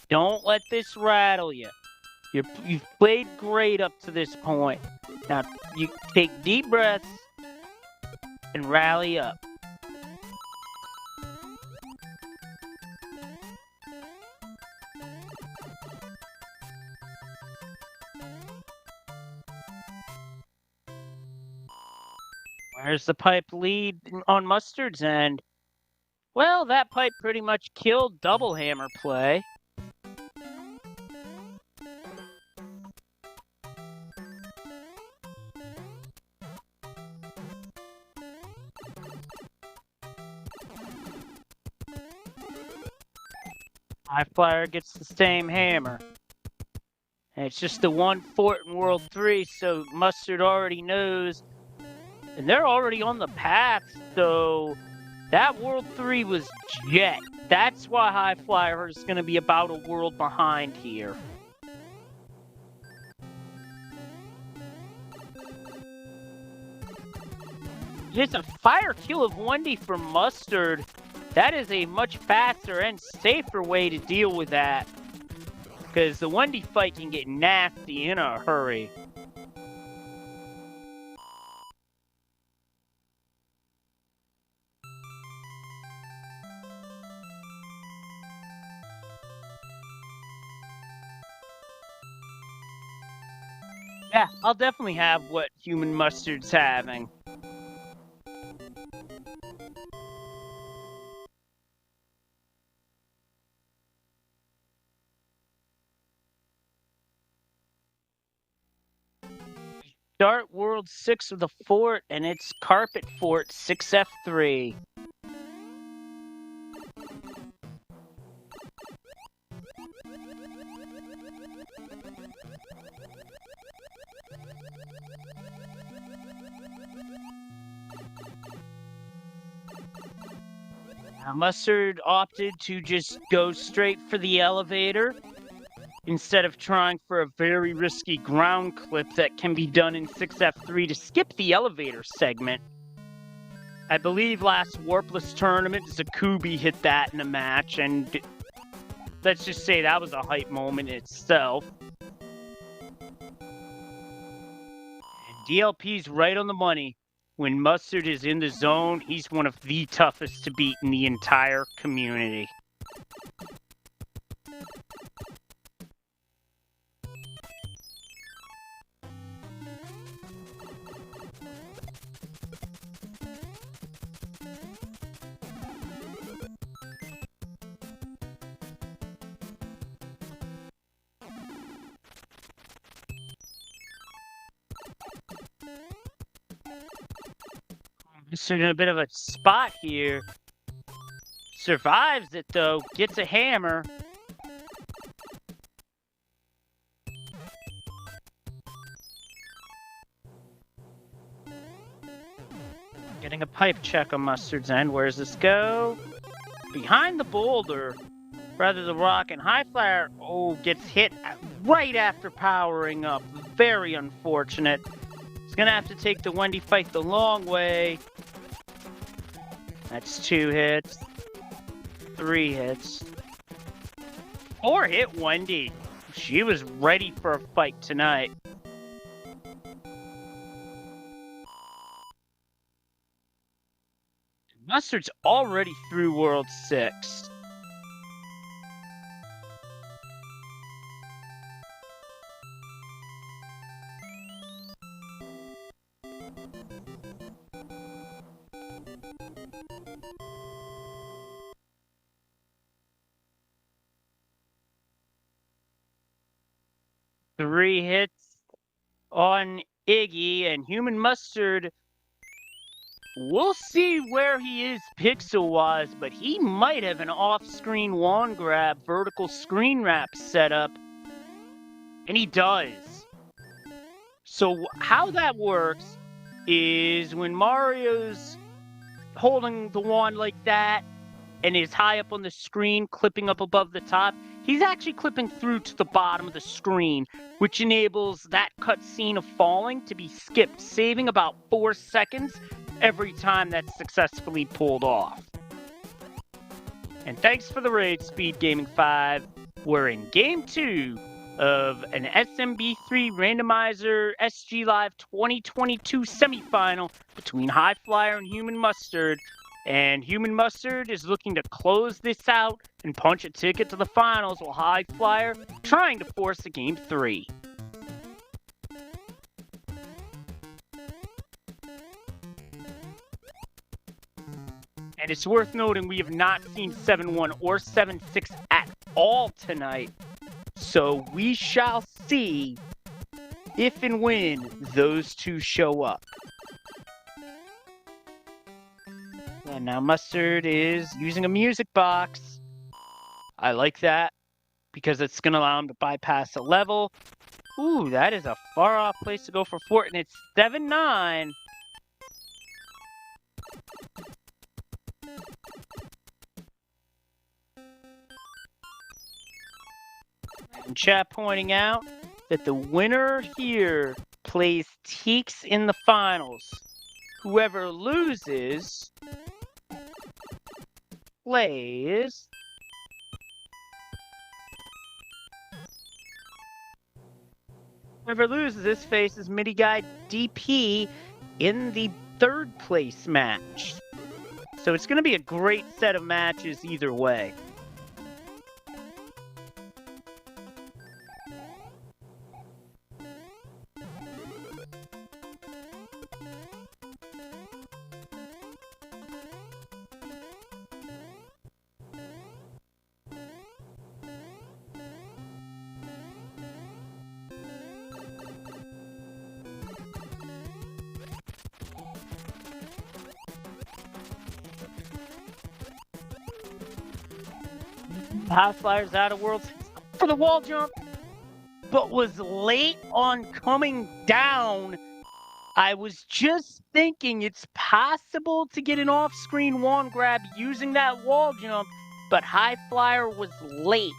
Don't let this rattle you. You've played great up to this point. Now, you take deep breaths and rally up. Where's the pipe lead on Mustard's end? Well, that pipe pretty much killed double hammer play. Highflyer gets the same hammer. And it's just the one fort in World 3, so Mustard already knows. And they're already on the path, so that World 3 was jet. That's why Highflyer is going to be about a world behind here. It's a fire kill of 1D for Mustard. That is a much faster and safer way to deal with that. Because the 1D fight can get nasty in a hurry. Yeah, I'll definitely have what HUmanMustard's having. Start World 6 with a fort, and it's Carpet Fort 6F3. Now, Mustard opted to just go straight for the elevator instead of trying for a very risky ground clip that can be done in 6F3 to skip the elevator segment. I believe last Warpless tournament, Zakubi hit that in a match, and let's just say that was a hype moment itself. DLP's right on the money. When Mustard is in the zone, he's one of the toughest to beat in the entire community. Mustard in a bit of a spot here. Survives it though, gets a hammer. Getting a pipe check on Mustard's end. Where does this go? Behind the boulder, rather the rock, and highflyer, gets hit right after powering up. Very unfortunate. He's gonna have to take the Wendy fight the long way. That's 2 hits. 3 hits. 4 hit Wendy. She was ready for a fight tonight. Mustard's already through World 6. Three hits on Iggy, and HUmanMustard. We'll see where he is pixel-wise, but he might have an off-screen wand grab vertical screen wrap setup. And he does. So how that works is when Mario's holding the wand like that and is high up on the screen, clipping up above the top, he's actually clipping through to the bottom of the screen, which enables that cutscene of falling to be skipped, saving about 4 seconds every time that's successfully pulled off. And thanks for the raid, SpeedGaming 5. We're in Game 2 of an SMB3 Randomzier SGLIVE 2022 semifinal between highflyer and HUmanMustard. And HUmanMustard is looking to close this out and punch a ticket to the finals, while highflyer trying to force a Game 3. And it's worth noting we have not seen 7-1 or 7-6 at all tonight. So we shall see if and when those two show up. And now Mustard is using a music box. I like that because it's going to allow him to bypass a level. Ooh, that is a far off place to go for Fort, and it's 7-9. And chat pointing out that the winner here plays Teeks in the finals. Whoever loses plays whoever loses this faces Midi Guy DP in the 3rd place match. So it's going to be a great set of matches either way. Highflyer's out of Worlds for the wall jump, but was late on coming down. I was just thinking it's possible to get an off-screen wand grab using that wall jump, but highflyer was late.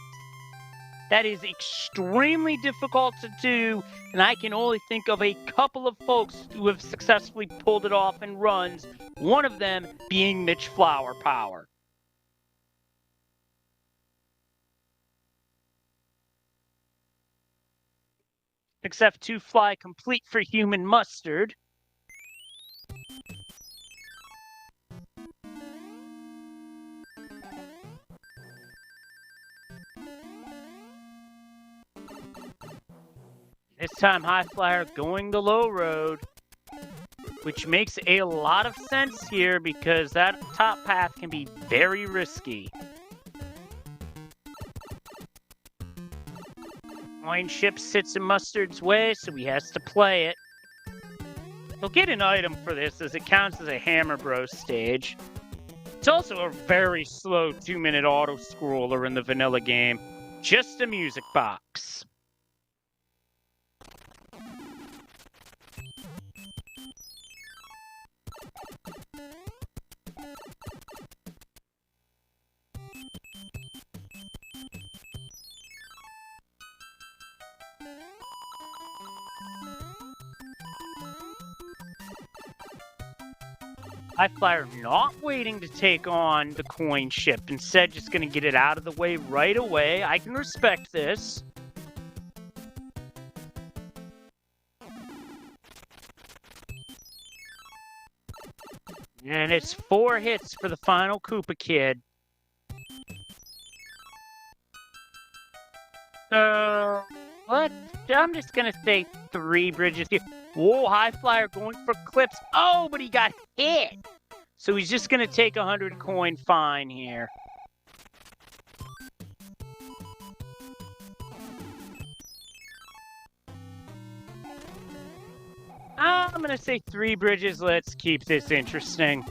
That is extremely difficult to do, and I can only think of a couple of folks who have successfully pulled it off in runs, one of them being Mitch Flower Power. 6F2 fly complete for HUmanMustard. This time, Highflyer going the low road, which makes a lot of sense here because that top path can be very risky. Coin ship sits in Mustard's way, so he has to play it. He'll get an item for this as it counts as a Hammer Bros stage. It's also a very slow 2-minute auto-scroller in the vanilla game. Just a music box. Highflyer not waiting to take on the coin ship, instead just going to get it out of the way right away. I can respect this. And it's 4 hits for the final Koopa Kid. I'm just going to say 3 bridges here. Whoa, Highflyer going for clips. Oh, but he got hit. So he's just going to take 100 coin fine here. I'm going to say 3 bridges. Let's keep this interesting.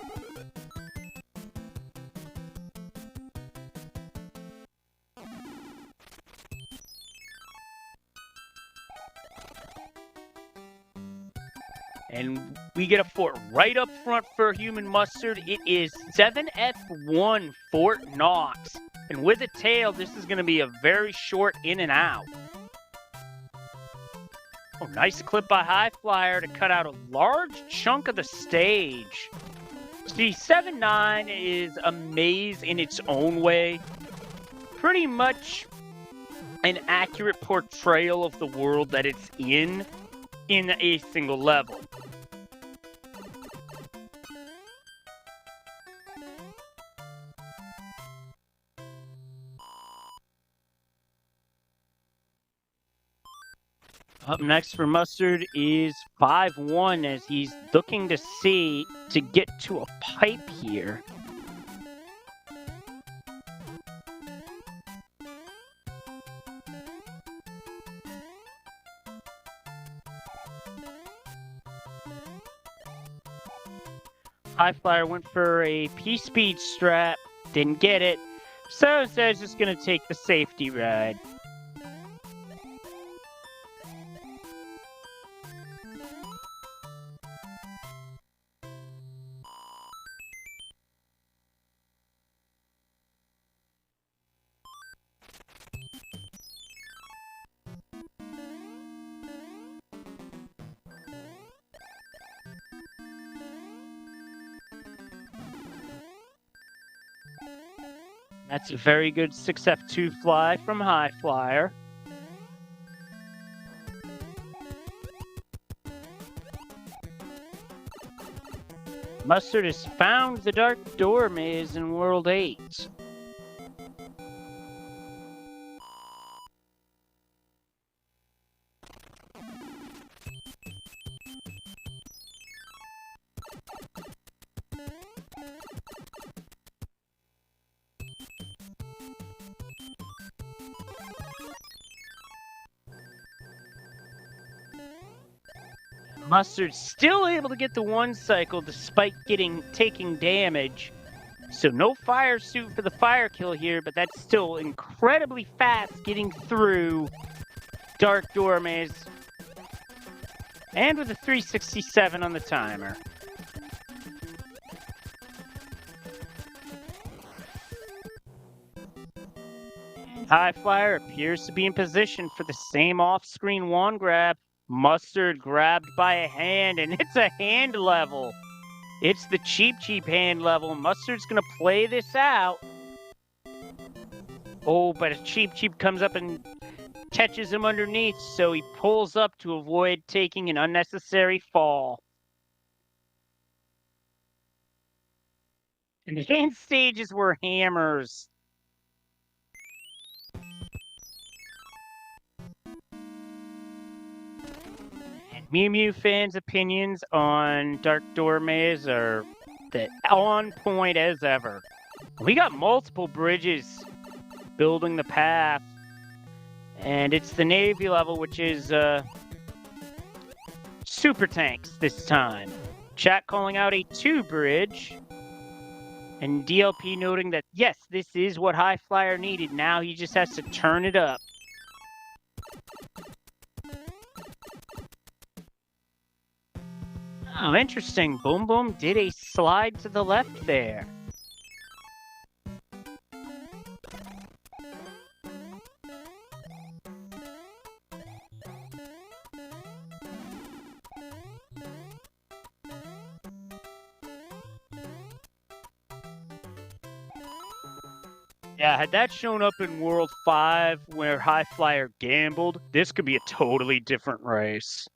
And we get a fort right up front for HUmanMustard. It is 7F1 Fort Knox. And with a tail, this is going to be a very short in and out. Oh, nice clip by Highflyer to cut out a large chunk of the stage. See, 7-9 is a maze in its own way. Pretty much an accurate portrayal of the world that it's in a single level. Up next for Mustard is 5-1 as he's looking to get to a pipe here. Highflyer went for a P-Speed strat, didn't get it, so instead he's just going to take the safety ride. That's a very good 6F2 fly from Highflyer. Mustard has found the Dark Door Maze in World 8. Mustard's still able to get the 1 cycle despite taking damage. So no fire suit for the fire kill here, but that's still incredibly fast getting through Dark Door Maze. And with a 367 on the timer. Highflyer appears to be in position for the same off-screen wand grab. Mustard grabbed by a hand, and it's a hand level. It's the cheap hand level. Mustard's going to play this out. Oh, but a cheap comes up and catches him underneath, so he pulls up to avoid taking an unnecessary fall. And the end stages were hammers. And Mew fans' opinions on Dark Door Maze are on point as ever. We got multiple bridges building the path. And it's the Navy level, which is super tanks this time. Chat calling out a 2 bridge. And DLP noting that, yes, this is what High Flyer needed. Now he just has to turn it up. Oh, interesting. Boom Boom did a slide to the left there. Yeah, had that shown up in World 5 where High Flyer gambled, this could be a totally different race.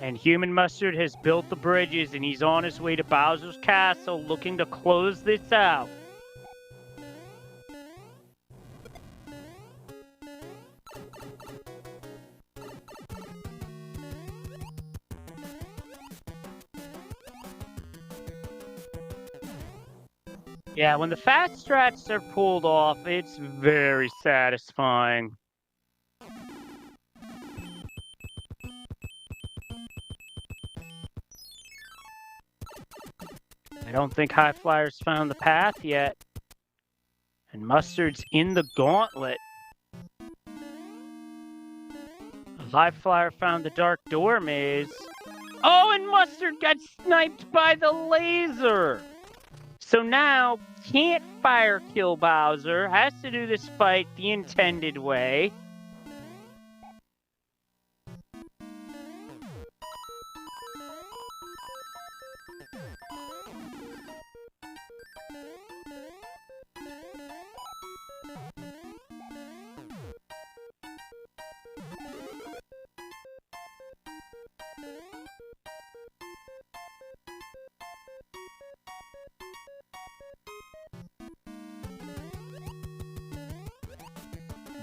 And HUmanMustard has built the bridges, and he's on his way to Bowser's Castle looking to close this out. Yeah, when the fast strats are pulled off, it's very satisfying. I don't think High Flyer's found the path yet. And Mustard's in the gauntlet. High Flyer found the Dark Door Maze. Oh, and Mustard got sniped by the laser! So now, can't fire kill Bowser, has to do this fight the intended way.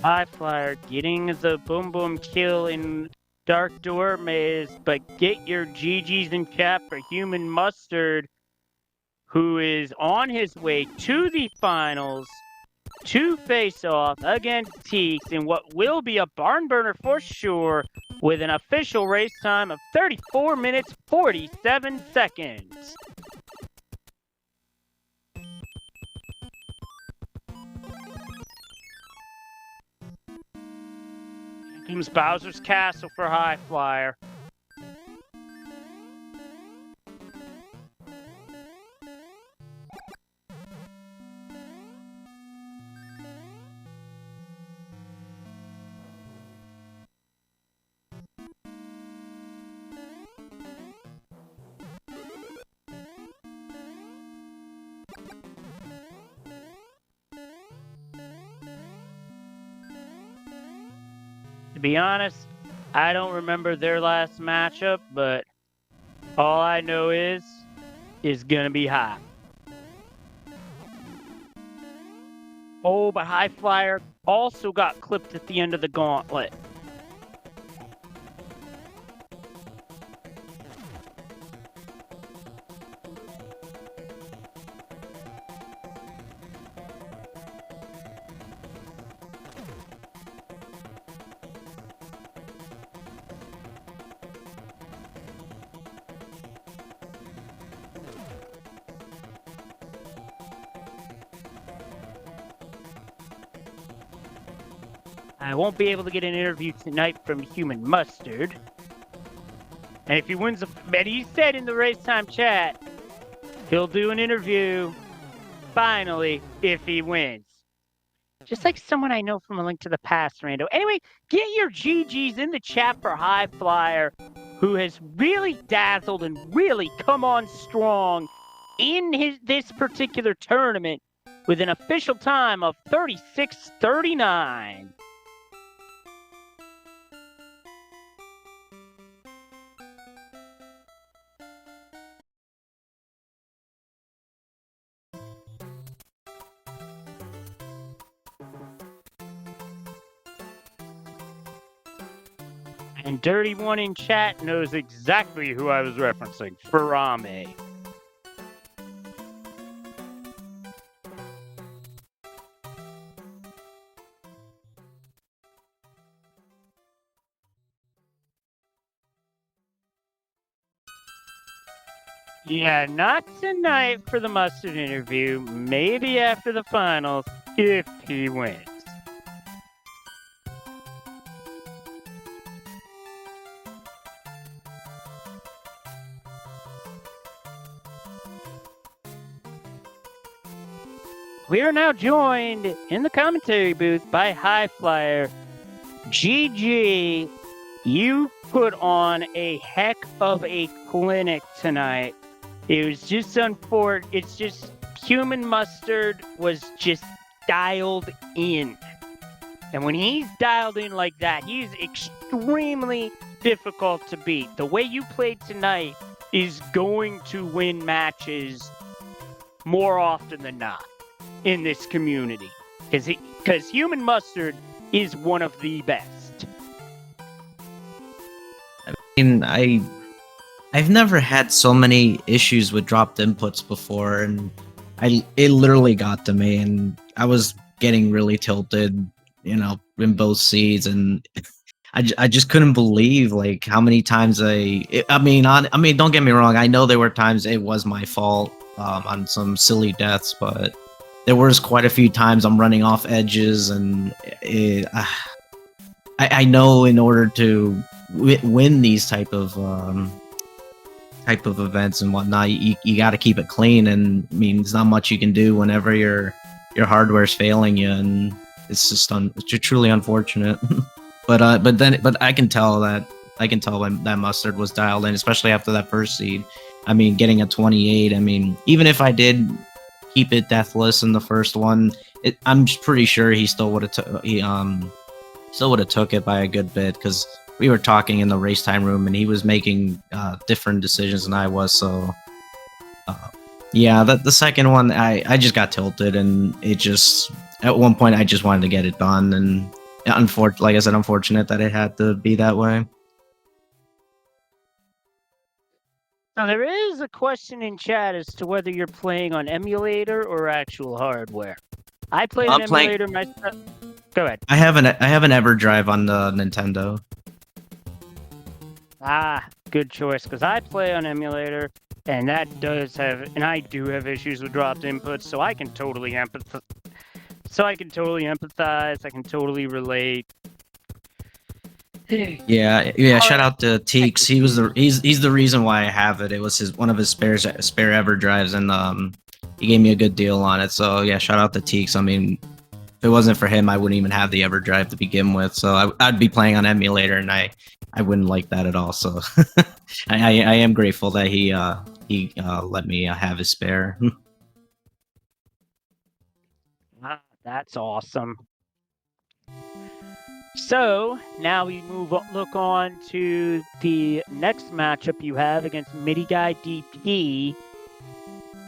High Flyer getting the Boom Boom kill in Dark Door Maze, but get your GGs in chat for HUmanMustard, who is on his way to the finals to face off against Teeks in what will be a barn burner for sure, with an official race time of 34 minutes 47 seconds. Here comes Bowser's Castle for High Flyer. To be honest, I don't remember their last matchup, but all I know is gonna be hot. Oh, but High Flyer also got clipped at the end of the gauntlet. I won't be able to get an interview tonight from HUmanMustard. And if he wins, and he said in the race time chat, he'll do an interview, finally, if he wins. Just like someone I know from A Link to the Past, Rando. Anyway, get your GGs in the chat for High Flyer, who has really dazzled and really come on strong in this particular tournament with an official time of 36:39. And Dirty One in chat knows exactly who I was referencing. Farame. Yeah, not tonight for the Mustard interview. Maybe after the finals, if he wins. We are now joined in the commentary booth by High Flyer. GG, you put on a heck of a clinic tonight. It was just unfortunate. It's just HUmanMustard was just dialed in. And when he's dialed in like that, he's extremely difficult to beat. The way you played tonight is going to win matches more often than not in this community, because HUmanMustard is one of the best. I mean, I've never had so many issues with dropped inputs before, and it literally got to me, and I was getting really tilted, you know, in both seeds, and I just couldn't believe like how many times I mean, don't get me wrong, I know there were times it was my fault on some silly deaths, but there was quite a few times I'm running off edges, and I know in order to win these type of events and whatnot, you got to keep it clean, and I mean, there's not much you can do whenever your hardware's failing you, and it's just it's truly unfortunate. but I can tell when that Mustard was dialed in, especially after that first seed. I mean, getting a 28. I mean, even if I did keep it deathless in the first one, I'm pretty sure he still would have took it by a good bit, because we were talking in the race time room and he was making different decisions than I was. So yeah, the second one, I just got tilted, and it just, at one point I just wanted to get it done, and like I said, unfortunate that it had to be that way. Now, there is a question in chat as to whether you're playing on emulator or actual hardware. I play on emulator myself. Go ahead. I have an EverDrive on the Nintendo. Ah, good choice, because I play on emulator, and I do have issues with dropped inputs, so I can totally empathize. I can totally relate. Yeah. Shout out to Teeks. He's the reason why I have it. It was one of his spare EverDrives, and he gave me a good deal on it. So yeah, shout out to Teeks. I mean, if it wasn't for him, I wouldn't even have the EverDrive to begin with. So I'd be playing on emulator, and I wouldn't like that at all. So I am grateful that he let me have his spare. That's awesome. So now we look on to the next matchup you have against Midi Guy DP.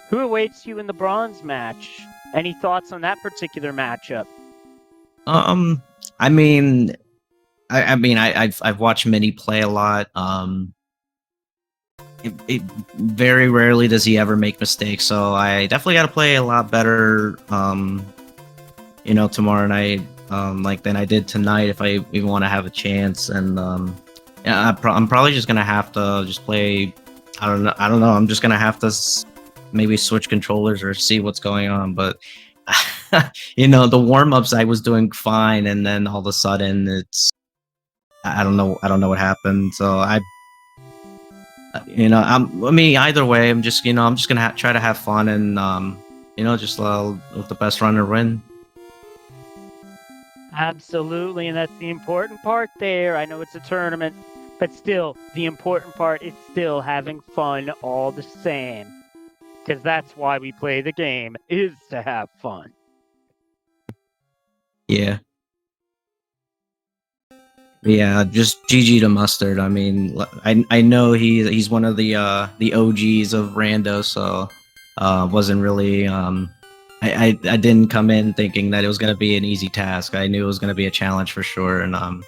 Who awaits you in the bronze match? Any thoughts on that particular matchup? I mean, I've watched Mini play a lot. Very rarely does he ever make mistakes, so I definitely got to play a lot better. Tomorrow night. Than I did tonight, if I even want to have a chance. And yeah, I'm probably just gonna have to just play. I don't know. I'm just gonna have to maybe switch controllers or see what's going on. But you know, the warm-ups I was doing fine, and then all of a sudden I don't know what happened. So I mean, either way, I'm just gonna try to have fun and just let the best runner win. Absolutely, and that's the important part there. I know it's a tournament, but still, the important part is still having fun all the same. Because that's why we play the game, is to have fun. Yeah. Yeah, just GG to Mustard. I mean, I know he's one of the OGs of Rando, so wasn't really I didn't come in thinking that it was gonna be an easy task. I knew it was gonna be a challenge for sure, and I'm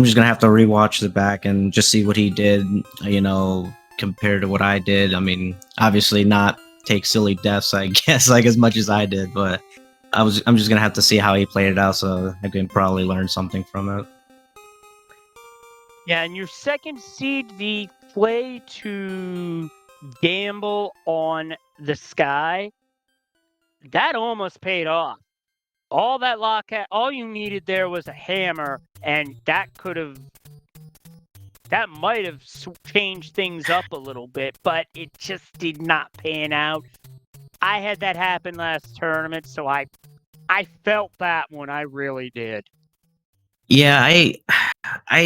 just gonna have to rewatch the back and just see what he did, compared to what I did. I mean, obviously not take silly deaths, I guess, like as much as I did, but I'm just gonna have to see how he played it out, so I can probably learn something from it. Yeah, and your second seed, the play to gamble on the sky, that almost paid off. All that all you needed there was a hammer, and that might have changed things up a little bit, but it just did not pan out. I had that happen last tournament, so I felt that one. I really did. Yeah,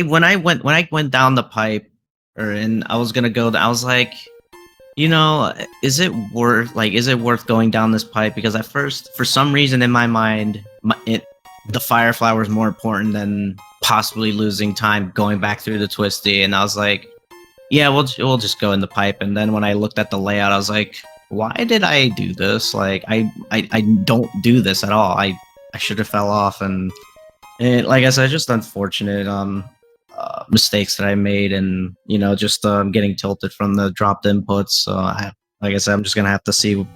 when I went down the pipe, and I was gonna go, I was like, is it worth going down this pipe? Because at first, for some reason in my mind, the Firefly was more important than possibly losing time going back through the twisty, and I was like, yeah, we'll just go in the pipe. And then when I looked at the layout, I was like, why did I do this? Like, I don't do this at all. I should have fell off, and like I said, just unfortunate mistakes that I made, and just getting tilted from the dropped inputs. So like I said, I'm just gonna have to see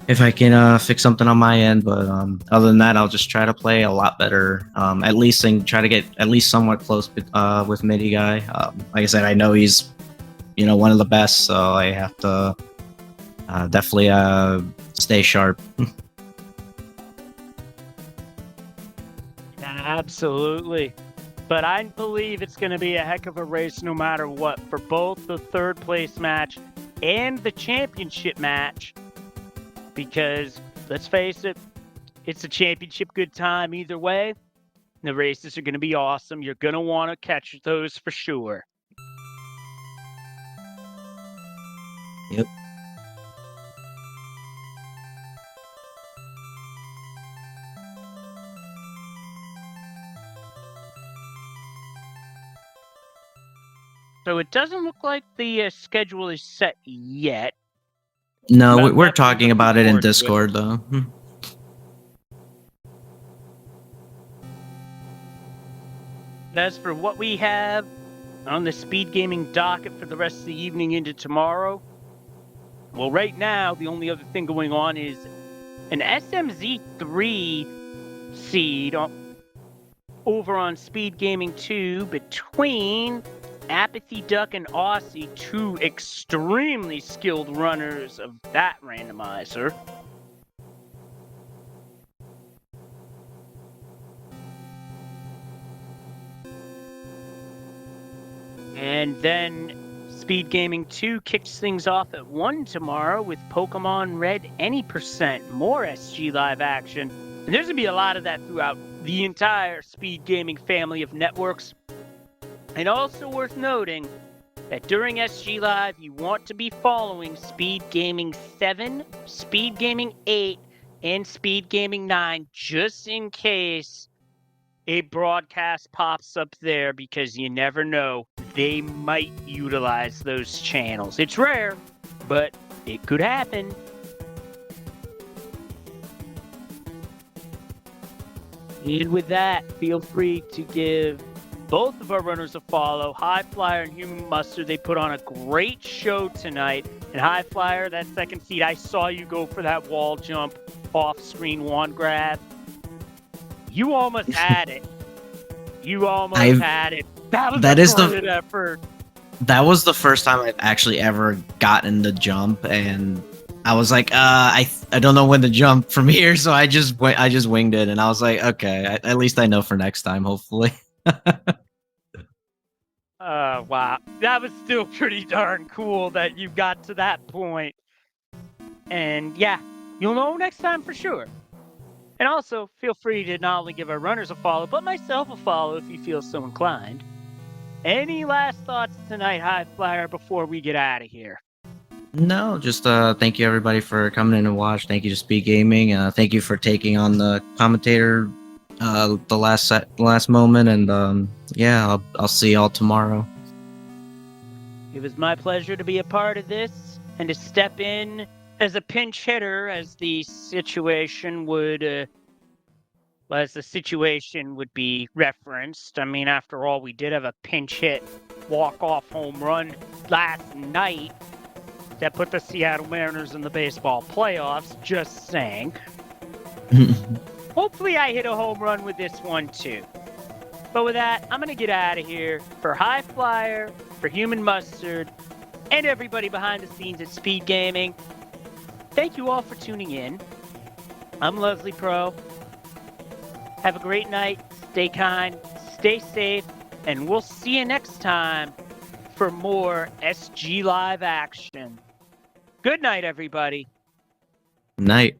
if I can fix something on my end. But other than that, I'll just try to play a lot better, at least, and try to get at least somewhat close with Midi Guy. Like I said, I know he's one of the best, so I have to definitely stay sharp. Absolutely. But I believe it's going to be a heck of a race no matter what for both the third place match and the championship match. Because, let's face it, it's a championship good time either way. The races are going to be awesome. You're going to want to catch those for sure. Yep. So it doesn't look like the schedule is set yet. No, we're talking about it in Discord, though. As for what we have on the Speed Gaming docket for the rest of the evening into tomorrow, well, right now, the only other thing going on is an SMZ3 seed over on Speed Gaming 2 between Apathy Duck and Aussie, two extremely skilled runners of that randomizer. And then Speed Gaming 2 kicks things off at 1 tomorrow with Pokemon Red Any Percent, more SGLIVE action. And there's going to be a lot of that throughout the entire Speed Gaming family of networks. And also worth noting that during SGLIVE, you want to be following Speed Gaming 7, Speed Gaming 8, and Speed Gaming 9, just in case a broadcast pops up there, because you never know. They might utilize those channels. It's rare, but it could happen. And with that, feel free to give both of our runners a follow. Highflyer and HUmanMustard, they put on a great show tonight. And Highflyer, that second seed, I saw you go for that wall jump off-screen wand grab. You almost had it. You almost had it. That was a great effort. That was the first time I've actually ever gotten the jump, and I was like, I don't know when to jump from here, so I just winged it, and I was like, okay, at least I know for next time, hopefully. Wow. That was still pretty darn cool that you got to that point. And yeah, you'll know next time for sure. And also, feel free to not only give our runners a follow, but myself a follow if you feel so inclined. Any last thoughts tonight, High Flyer, before we get out of here? No, just thank you everybody for coming in and watch. Thank you to Speed Gaming. Thank you for taking on the commentator the last moment, and yeah, I'll see y'all tomorrow. It was my pleasure to be a part of this and to step in as a pinch hitter, as the situation would be referenced. I mean, after all, we did have a pinch hit walk-off home run last night that put the Seattle Mariners in the baseball playoffs, just saying. Hopefully I hit a home run with this one too. But with that, I'm going to get out of here. For High Flyer, for HUmanMustard, and everybody behind the scenes at Speed Gaming, thank you all for tuning in. I'm Leslie Pro. Have a great night. Stay kind. Stay safe. And we'll see you next time for more SG Live action. Good night, everybody. Night.